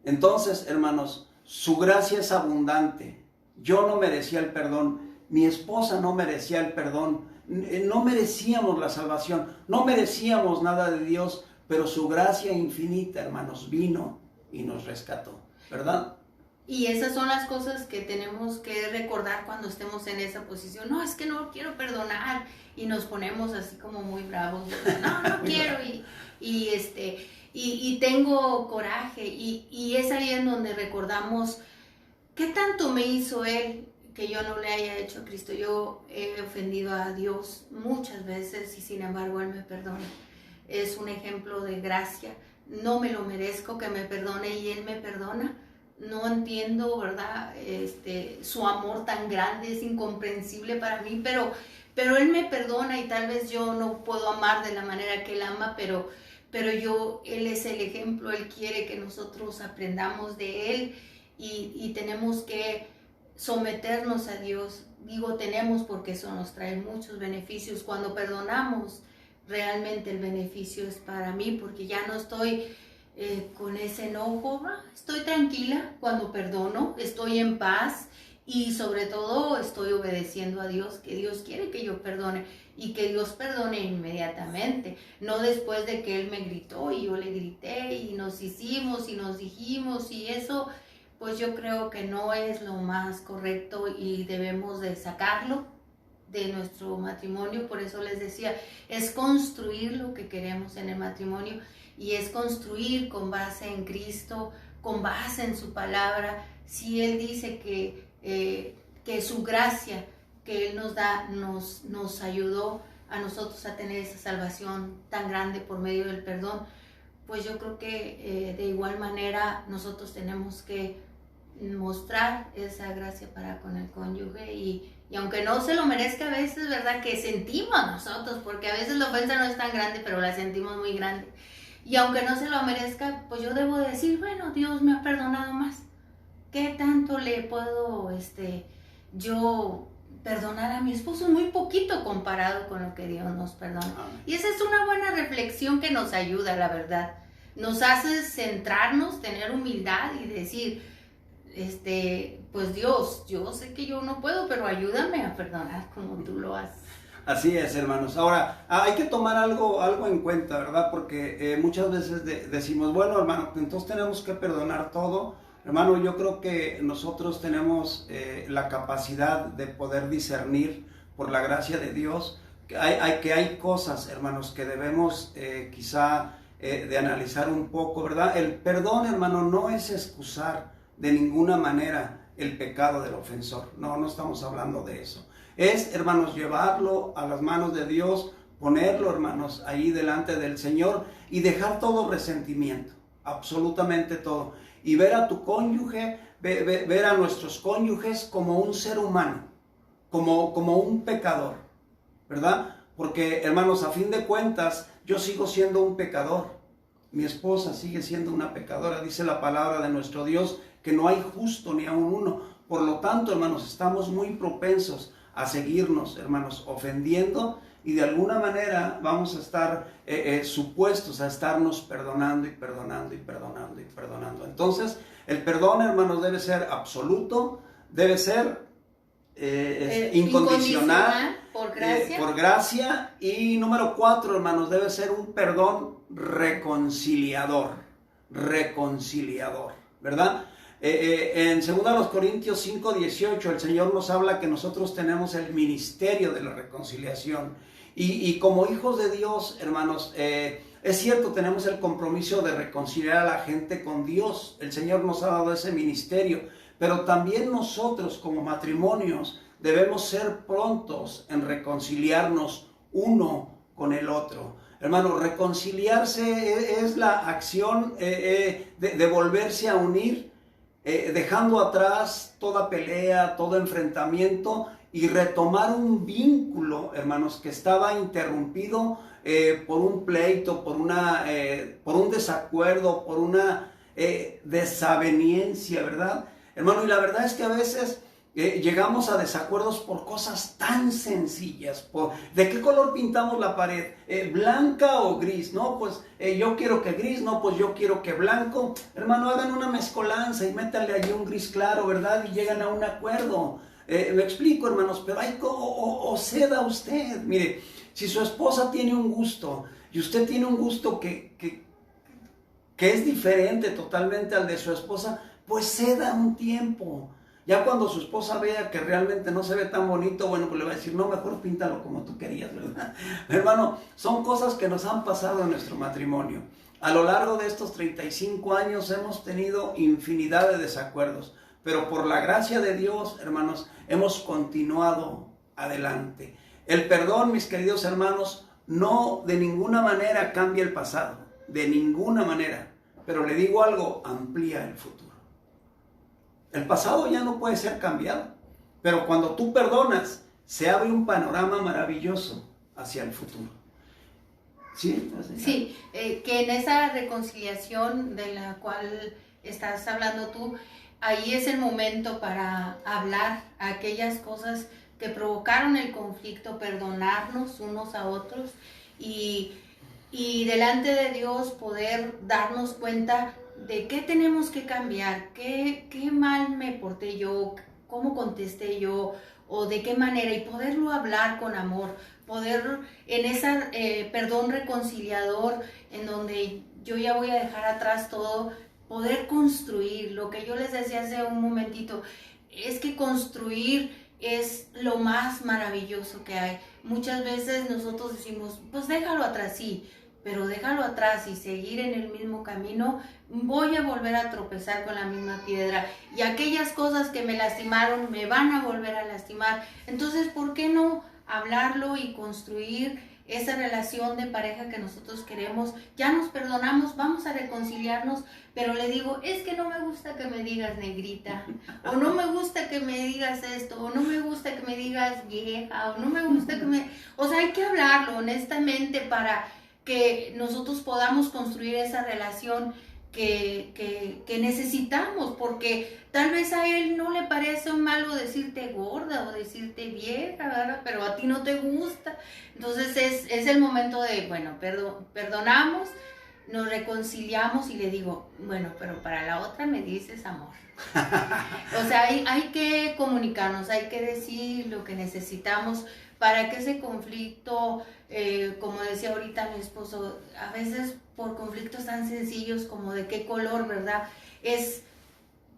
Entonces, hermanos, su gracia es abundante. Yo no merecía el perdón, mi esposa no merecía el perdón, no merecíamos la salvación, no merecíamos nada de Dios, pero su gracia infinita, hermanos, vino y nos rescató, ¿verdad? Y esas son las cosas que tenemos que recordar cuando estemos en esa posición. No, es que no quiero perdonar, y nos ponemos así como muy bravos, ¿verdad? No quiero, y tengo coraje, y es ahí en donde recordamos qué tanto me hizo Él que yo no le haya hecho a Cristo. Yo he ofendido a Dios muchas veces y sin embargo Él me perdona. Es un ejemplo de gracia. No me lo merezco que me perdone y Él me perdona. No entiendo, ¿verdad? Su amor tan grande, es incomprensible para mí, pero Él me perdona, y tal vez yo no puedo amar de la manera que Él ama, pero Él es el ejemplo. Él quiere que nosotros aprendamos de Él, y tenemos que someternos a Dios. Digo tenemos porque eso nos trae muchos beneficios. Cuando perdonamos, realmente el beneficio es para mí, porque ya no estoy con ese enojo, estoy tranquila cuando perdono, estoy en paz, y sobre todo estoy obedeciendo a Dios, que Dios quiere que yo perdone, y que Dios perdone inmediatamente, no después de que Él me gritó y yo le grité y nos hicimos y nos dijimos, y eso pues yo creo que no es lo más correcto, y debemos de sacarlo de nuestro matrimonio. Por eso les decía, es construir lo que queremos en el matrimonio, y es construir con base en Cristo, con base en su palabra. Si Él dice que que su gracia que Él nos da nos ayudó a nosotros a tener esa salvación tan grande por medio del perdón, pues yo creo que de igual manera nosotros tenemos que mostrar esa gracia para con el cónyuge y aunque no se lo merezca a veces, ¿verdad? Que sentimos nosotros, porque a veces la ofensa no es tan grande, pero la sentimos muy grande. Y aunque no se lo merezca, pues yo debo decir, bueno, Dios me ha perdonado más. ¿Qué tanto le puedo yo perdonar a mi esposo? Muy poquito comparado con lo que Dios nos perdona. Y esa es una buena reflexión que nos ayuda, la verdad. Nos hace centrarnos, tener humildad y decir, pues Dios, yo sé que yo no puedo, pero ayúdame a perdonar como tú lo haces. Así es, hermanos. Ahora, hay que tomar algo en cuenta, ¿verdad? Porque muchas veces decimos, bueno, hermano, entonces tenemos que perdonar todo. Hermano, yo creo que nosotros tenemos la capacidad de poder discernir por la gracia de Dios que hay cosas, hermanos, que debemos quizá de analizar un poco, ¿verdad? El perdón, hermano, no es excusar de ninguna manera el pecado del ofensor. No estamos hablando de eso. Es, hermanos, llevarlo a las manos de Dios, ponerlo, hermanos, ahí delante del Señor y dejar todo resentimiento, absolutamente todo. Y ver a tu cónyuge, ver a nuestros cónyuges como un ser humano, como un pecador, ¿verdad? Porque, hermanos, a fin de cuentas, yo sigo siendo un pecador. Mi esposa sigue siendo una pecadora. Dice la palabra de nuestro Dios que no hay justo ni aun uno. Por lo tanto, hermanos, estamos muy propensos a seguirnos, hermanos, ofendiendo y de alguna manera vamos a estar supuestos a estarnos perdonando y perdonando y perdonando y perdonando. Entonces, el perdón, hermanos, debe ser absoluto, debe ser incondicional, por gracia. Y número 4, hermanos, debe ser un perdón reconciliador, ¿verdad? En 2 Corintios 5:18 el Señor nos habla que nosotros tenemos el ministerio de la reconciliación y como hijos de Dios, hermanos, es cierto, tenemos el compromiso de reconciliar a la gente con Dios. El Señor nos ha dado ese ministerio, pero también nosotros como matrimonios debemos ser prontos en reconciliarnos uno con el otro. Hermano, reconciliarse es la acción de volverse a unir, dejando atrás toda pelea, todo enfrentamiento y retomar un vínculo, hermanos, que estaba interrumpido por un pleito, por un desacuerdo, por una desaveniencia, ¿verdad? Hermano, y la verdad es que a veces llegamos a desacuerdos por cosas tan sencillas. ¿De qué color pintamos la pared? ¿Blanca o gris? No, pues yo quiero que gris, no, pues yo quiero que blanco. Hermano, hagan una mezcolanza y métanle allí un gris claro, ¿verdad? Y llegan a un acuerdo. Me explico, hermanos, pero o ceda usted. Mire, si su esposa tiene un gusto y usted tiene un gusto que es diferente totalmente al de su esposa, pues ceda un tiempo. Ya cuando su esposa vea que realmente no se ve tan bonito, bueno, pues le va a decir, no, mejor píntalo como tú querías, ¿verdad? Hermano, son cosas que nos han pasado en nuestro matrimonio. A lo largo de estos 35 años hemos tenido infinidad de desacuerdos, pero por la gracia de Dios, hermanos, hemos continuado adelante. El perdón, mis queridos hermanos, no de ninguna manera cambia el pasado, de ninguna manera, pero le digo algo, amplía el futuro. El pasado ya no puede ser cambiado, pero cuando tú perdonas, se abre un panorama maravilloso hacia el futuro. ¿Sí? Sí, que en esa reconciliación de la cual estás hablando tú, ahí es el momento para hablar aquellas cosas que provocaron el conflicto, perdonarnos unos a otros y delante de Dios poder darnos cuenta de qué tenemos que cambiar, qué mal me porté yo, cómo contesté yo o de qué manera y poderlo hablar con amor, poder en esa perdón reconciliador en donde yo ya voy a dejar atrás todo, poder construir. Lo que yo les decía hace un momentito es que construir es lo más maravilloso que hay. Muchas veces nosotros decimos, pues déjalo atrás, sí, pero déjalo atrás y seguir en el mismo camino, voy a volver a tropezar con la misma piedra y aquellas cosas que me lastimaron me van a volver a lastimar. Entonces, ¿por qué no hablarlo y construir esa relación de pareja que nosotros queremos? Ya nos perdonamos, vamos a reconciliarnos, pero le digo, es que no me gusta que me digas negrita, o no me gusta que me digas esto, o no me gusta que me digas vieja, o no me gusta que me... O sea, hay que hablarlo honestamente para que nosotros podamos construir esa relación que necesitamos, porque tal vez a él no le parece malo decirte gorda o decirte vieja, ¿verdad? Pero a ti no te gusta. Entonces es el momento de, bueno, perdonamos, nos reconciliamos y le digo, bueno, pero para la otra me dices amor. O sea, hay que comunicarnos, hay que decir lo que necesitamos para que ese conflicto, como decía ahorita mi esposo, a veces por conflictos tan sencillos como de qué color, ¿verdad? Es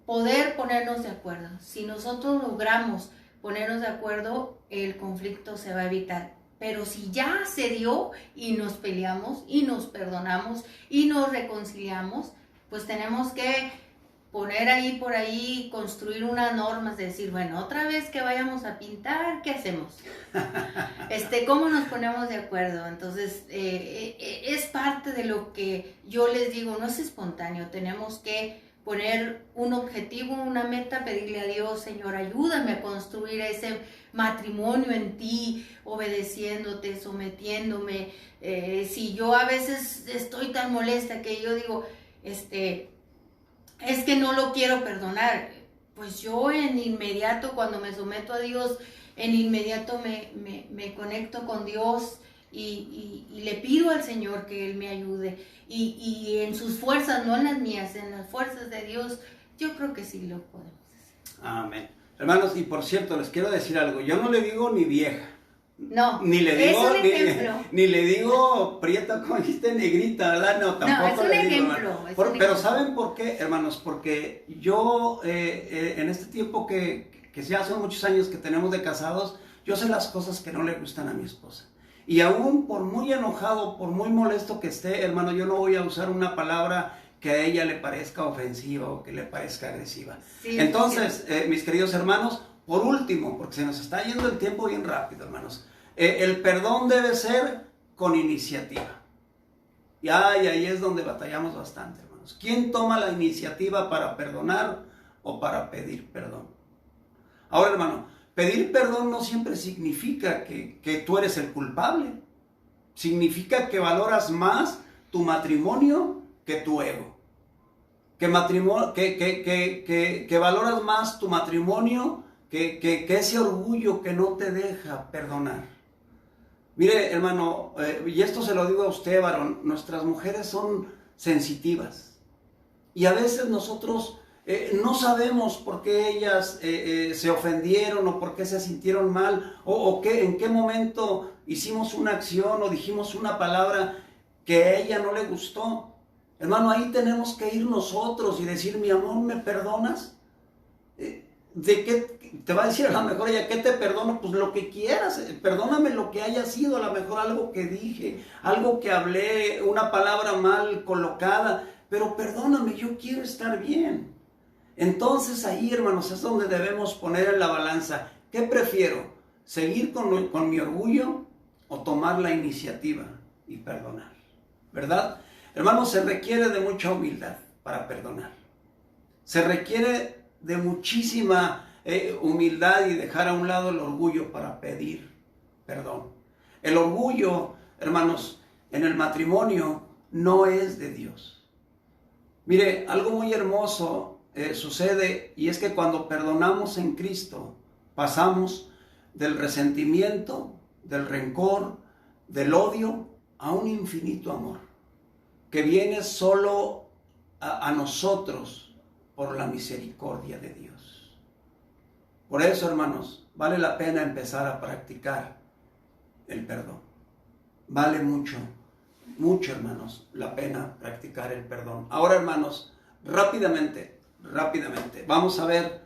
poder ponernos de acuerdo. Si nosotros logramos ponernos de acuerdo, el conflicto se va a evitar. Pero si ya se dio y nos peleamos y nos perdonamos y nos reconciliamos, pues tenemos que poner ahí por ahí, construir unas normas, de decir, bueno, otra vez que vayamos a pintar, ¿qué hacemos? ¿Cómo nos ponemos de acuerdo? Entonces, es parte de lo que yo les digo, no es espontáneo, tenemos que poner un objetivo, una meta, pedirle a Dios, Señor, ayúdame a construir ese matrimonio en ti, obedeciéndote, sometiéndome. Si yo a veces estoy tan molesta que yo digo, es que no lo quiero perdonar, pues yo en inmediato, cuando me someto a Dios, en inmediato me conecto con Dios y le pido al Señor que Él me ayude. Y en sus fuerzas, no en las mías, en las fuerzas de Dios, yo creo que sí lo podemos hacer. Amén. Hermanos, y por cierto, les quiero decir algo, yo no le digo ni vieja. No, ni le digo, es un ejemplo. Ni le digo prieta, como dijiste, negrita, ¿verdad? No, tampoco es un le digo. ejemplo. Pero ¿saben por qué, hermanos? Porque yo, en este tiempo que ya son muchos años que tenemos de casados, yo sé las cosas que no le gustan a mi esposa. Y aún por muy enojado, por muy molesto que esté, hermano, yo no voy a usar una palabra que a ella le parezca ofensiva o que le parezca agresiva. Sí, entonces, sí. Mis queridos hermanos, por último, porque se nos está yendo el tiempo bien rápido, hermanos, el perdón debe ser con iniciativa. Y ahí es donde batallamos bastante, hermanos. ¿Quién toma la iniciativa para perdonar o para pedir perdón? Ahora, hermano, pedir perdón no siempre significa que tú eres el culpable. Significa que valoras más tu matrimonio que tu ego. Que valoras más tu matrimonio que ese orgullo que no te deja perdonar. Mire, hermano, y esto se lo digo a usted, varón, nuestras mujeres son sensitivas. Y a veces nosotros no sabemos por qué ellas se ofendieron o por qué se sintieron mal o en qué momento hicimos una acción o dijimos una palabra que a ella no le gustó. Hermano, ahí tenemos que ir nosotros y decir, mi amor, ¿me perdonas? ¿De qué te va a decir a lo mejor ella? ¿Qué te perdono? Pues lo que quieras, perdóname lo que haya sido, a lo mejor algo que dije, algo que hablé, una palabra mal colocada, pero perdóname, yo quiero estar bien. Entonces ahí, hermanos, es donde debemos poner en la balanza, ¿qué prefiero? ¿Seguir con mi orgullo o tomar la iniciativa y perdonar? ¿Verdad? Hermanos, se requiere de mucha humildad para perdonar. Se requiere de muchísima humildad y dejar a un lado el orgullo para pedir perdón. El orgullo, hermanos, en el matrimonio no es de Dios. Mire, algo muy hermoso sucede, y es que cuando perdonamos en Cristo, pasamos del resentimiento, del rencor, del odio, a un infinito amor, que viene solo a nosotros por la misericordia de Dios. Por eso, hermanos, vale la pena empezar a practicar el perdón. Vale mucho, mucho, hermanos, la pena practicar el perdón. Ahora, hermanos, rápidamente, vamos a ver,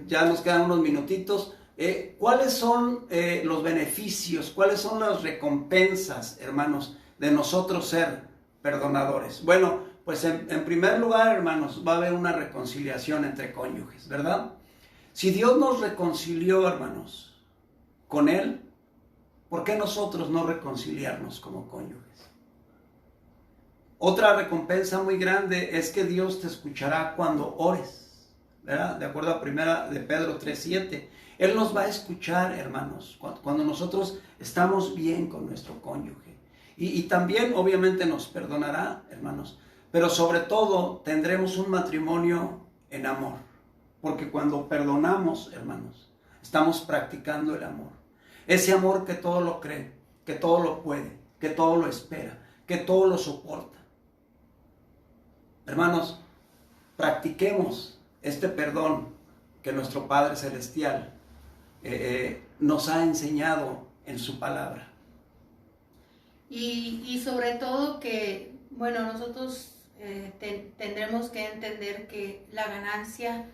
ya nos quedan unos minutitos, cuáles son los beneficios, cuáles son las recompensas, hermanos, de nosotros ser perdonadores. Bueno, pues en primer lugar, hermanos, va a haber una reconciliación entre cónyuges, ¿verdad? Si Dios nos reconcilió, hermanos, con Él, ¿por qué nosotros no reconciliarnos como cónyuges? Otra recompensa muy grande es que Dios te escuchará cuando ores, ¿verdad? De acuerdo a primera de Pedro 3:7. Él nos va a escuchar, hermanos, cuando nosotros estamos bien con nuestro cónyuge. Y también, obviamente, nos perdonará, hermanos. Pero sobre todo, tendremos un matrimonio en amor. Porque cuando perdonamos, hermanos, estamos practicando el amor. Ese amor que todo lo cree, que todo lo puede, que todo lo espera, que todo lo soporta. Hermanos, practiquemos este perdón que nuestro Padre Celestial nos ha enseñado en su palabra. Y sobre todo que, bueno, nosotros tendremos que entender que la ganancia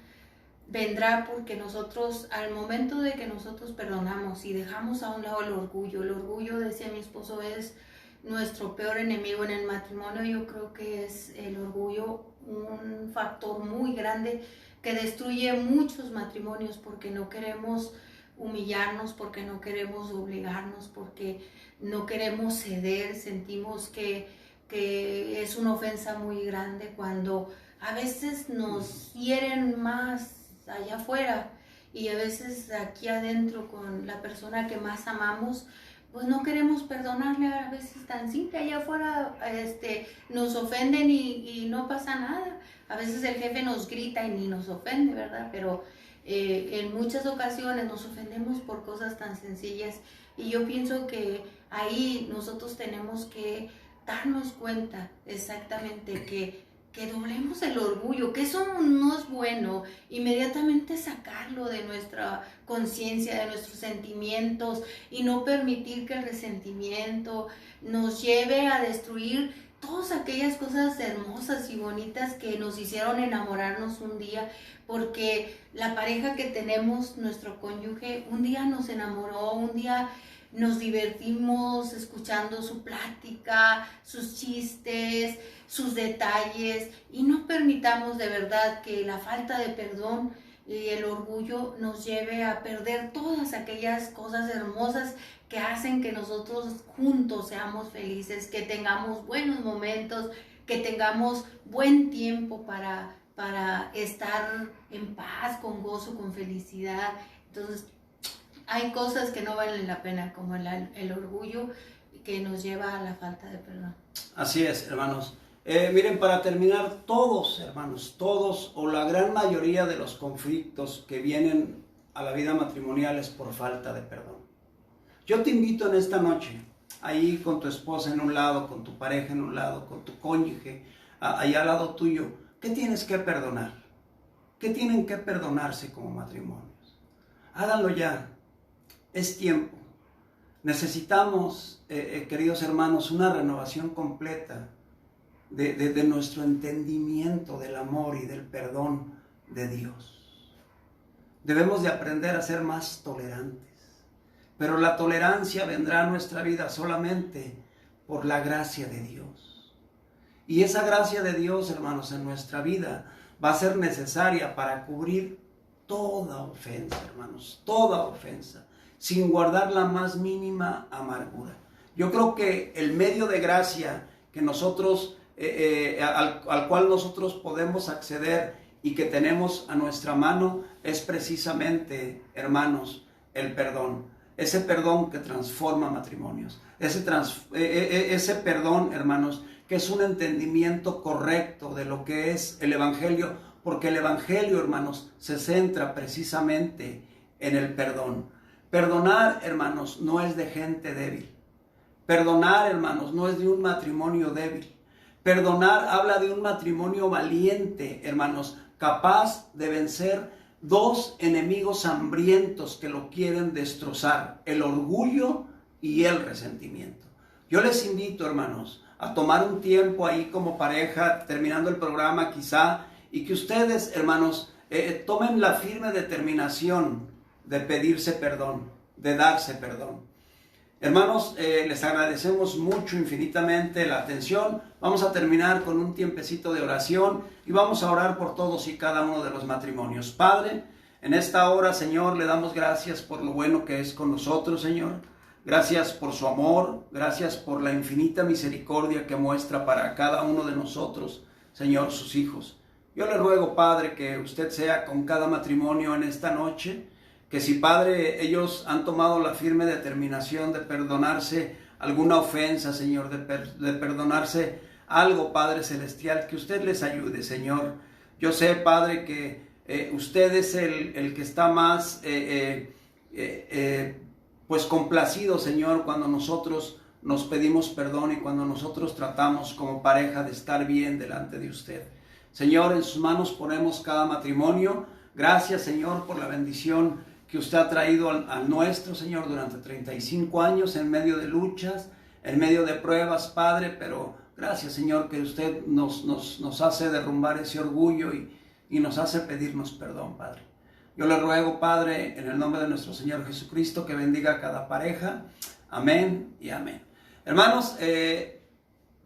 vendrá porque nosotros, al momento de que nosotros perdonamos y dejamos a un lado el orgullo, decía mi esposo, es nuestro peor enemigo en el matrimonio. Yo creo que es el orgullo un factor muy grande que destruye muchos matrimonios porque no queremos humillarnos, porque no queremos obligarnos, porque no queremos ceder. Sentimos que es una ofensa muy grande cuando a veces nos hieren más allá afuera y a veces aquí adentro con la persona que más amamos, pues no queremos perdonarle. A veces tan simple, allá afuera nos ofenden y no pasa nada. A veces el jefe nos grita y ni nos ofende, ¿verdad? Pero en muchas ocasiones nos ofendemos por cosas tan sencillas, y yo pienso que ahí nosotros tenemos que darnos cuenta exactamente que doblemos el orgullo, que eso no es bueno, inmediatamente sacarlo de nuestra conciencia, de nuestros sentimientos, y no permitir que el resentimiento nos lleve a destruir todas aquellas cosas hermosas y bonitas que nos hicieron enamorarnos un día, porque la pareja que tenemos, nuestro cónyuge, un día nos enamoró, un día nos divertimos escuchando su plática, sus chistes, sus detalles, y no permitamos de verdad que la falta de perdón y el orgullo nos lleve a perder todas aquellas cosas hermosas que hacen que nosotros juntos seamos felices, que tengamos buenos momentos, que tengamos buen tiempo para estar en paz, con gozo, con felicidad. Entonces, hay cosas que no valen la pena, como el orgullo que nos lleva a la falta de perdón. Así es, hermanos. Miren, para terminar, todos, hermanos, todos o la gran mayoría de los conflictos que vienen a la vida matrimonial es por falta de perdón. Yo te invito en esta noche, ahí con tu esposa en un lado, con tu pareja en un lado, con tu cónyuge, allá al lado tuyo, ¿qué tienes que perdonar? ¿Qué tienen que perdonarse como matrimonios? Háganlo ya. Es tiempo. Necesitamos, queridos hermanos, una renovación completa de nuestro entendimiento del amor y del perdón de Dios. Debemos de aprender a ser más tolerantes, pero la tolerancia vendrá a nuestra vida solamente por la gracia de Dios. Y esa gracia de Dios, hermanos, en nuestra vida va a ser necesaria para cubrir toda ofensa, hermanos, toda ofensa, sin guardar la más mínima amargura. Yo creo que el medio de gracia que nosotros, al cual nosotros podemos acceder y que tenemos a nuestra mano es precisamente, hermanos, el perdón. Ese perdón que transforma matrimonios. Ese perdón, hermanos, que es un entendimiento correcto de lo que es el Evangelio, porque el Evangelio, hermanos, se centra precisamente en el perdón. Perdonar, hermanos, no es de gente débil. Perdonar, hermanos, no es de un matrimonio débil. Perdonar habla de un matrimonio valiente, hermanos, capaz de vencer dos enemigos hambrientos que lo quieren destrozar: el orgullo y el resentimiento. Yo les invito, hermanos, a tomar un tiempo ahí como pareja, terminando el programa quizá, y que ustedes, hermanos, tomen la firme determinación de pedirse perdón, de darse perdón. Hermanos, les agradecemos mucho, infinitamente la atención. Vamos a terminar con un tiempecito de oración y vamos a orar por todos y cada uno de los matrimonios. Padre, en esta hora, Señor, le damos gracias por lo bueno que es con nosotros, Señor. Gracias por su amor, gracias por la infinita misericordia que muestra para cada uno de nosotros, Señor, sus hijos. Yo le ruego, Padre, que usted sea con cada matrimonio en esta noche, que si, Padre, ellos han tomado la firme determinación de perdonarse alguna ofensa, Señor, de perdonarse algo, Padre Celestial, que usted les ayude, Señor. Yo sé, Padre, que usted es el que está más pues complacido, Señor, cuando nosotros nos pedimos perdón y cuando nosotros tratamos como pareja de estar bien delante de usted. Señor, en sus manos ponemos cada matrimonio. Gracias, Señor, por la bendición que usted ha traído al nuestro, Señor, durante 35 años, en medio de luchas, en medio de pruebas, Padre, pero gracias, Señor, que usted nos hace derrumbar ese orgullo y nos hace pedirnos perdón, Padre. Yo le ruego, Padre, en el nombre de nuestro Señor Jesucristo, que bendiga a cada pareja. Amén y amén. Hermanos,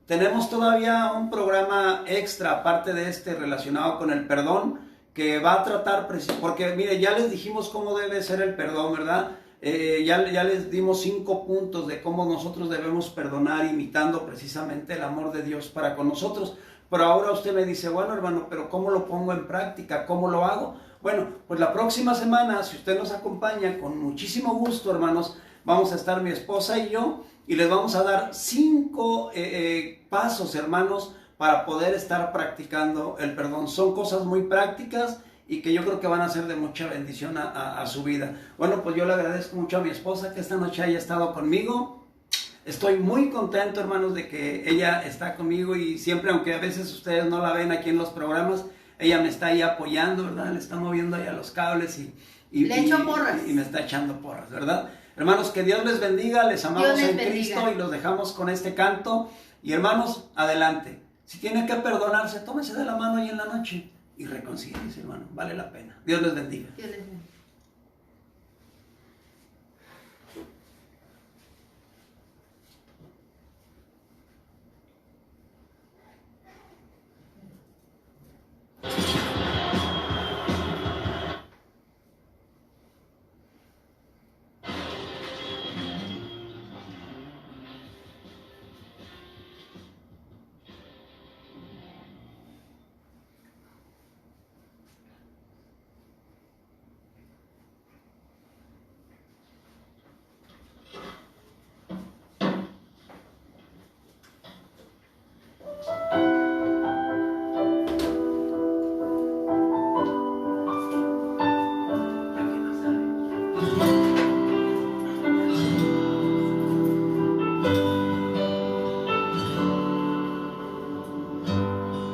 tenemos todavía un programa extra, aparte de este, relacionado con el perdón, que va a tratar, porque mire, ya les dijimos cómo debe ser el perdón, ¿verdad? Ya les dimos 5 puntos de cómo nosotros debemos perdonar, imitando precisamente el amor de Dios para con nosotros. Pero ahora usted me dice, bueno, hermano, pero ¿cómo lo pongo en práctica? ¿Cómo lo hago? Bueno, pues la próxima semana, si usted nos acompaña, con muchísimo gusto, hermanos, vamos a estar mi esposa y yo, y les vamos a dar 5 pasos, hermanos, para poder estar practicando el perdón. Son cosas muy prácticas y que yo creo que van a ser de mucha bendición a su vida. Bueno, pues yo le agradezco mucho a mi esposa que esta noche haya estado conmigo. Estoy muy contento, hermanos, de que ella está conmigo y siempre, aunque a veces ustedes no la ven aquí en los programas, ella me está ahí apoyando, ¿verdad? Le está moviendo ahí a los cables y le echo porras. Y me está echando porras, ¿verdad? Hermanos, que Dios les bendiga, les amamos en Cristo y los dejamos con este canto. Y hermanos, adelante. Si tienen que perdonarse, tómense de la mano ahí en la noche y reconcíliense, hermano. Vale la pena. Dios les bendiga. Dios les bendiga.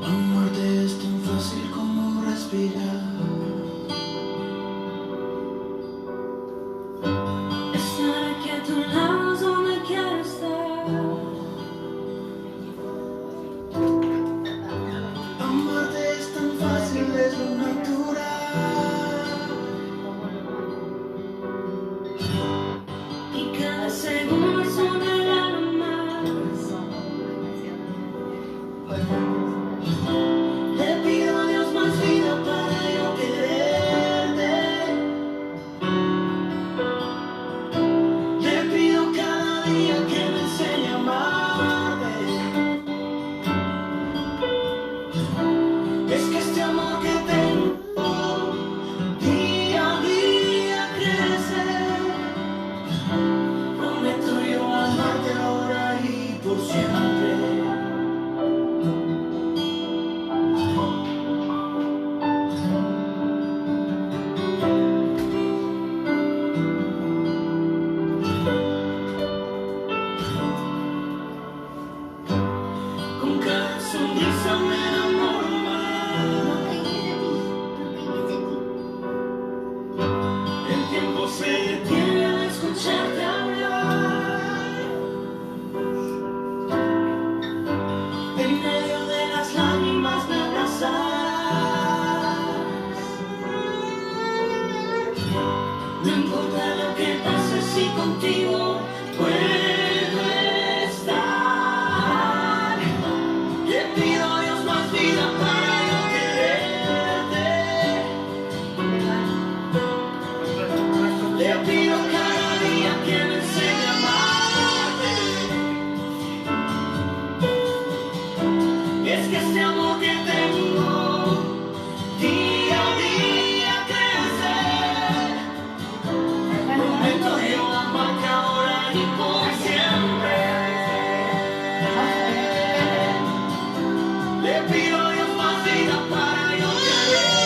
Amarte es tan fácil como respirar. Estar aquí a tu lado es donde quiero estar. Amarte es tan fácil, es lo natural. Y cada segundo es un regalo más. Le pido a Dios más vida para yo quererte. Le pido cada día que me enseñe a amarte. Es que este amor que tengo día a día crece. Prometo yo amarte ahora y por siempre. Con cada sonrisa me enamoro más. El tiempo se detiene al escucharte hablar. En medio de las lágrimas me abrazas. No importa lo que pase, si contigo puedo Es que este amor que tengo día a día crece. Prometo yo amarte ahora y por siempre. Le pido a Dios más vida para yo quererte.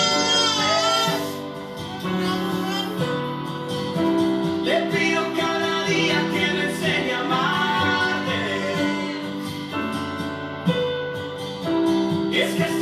Le pido cada día que me enseñe a amarte. Es que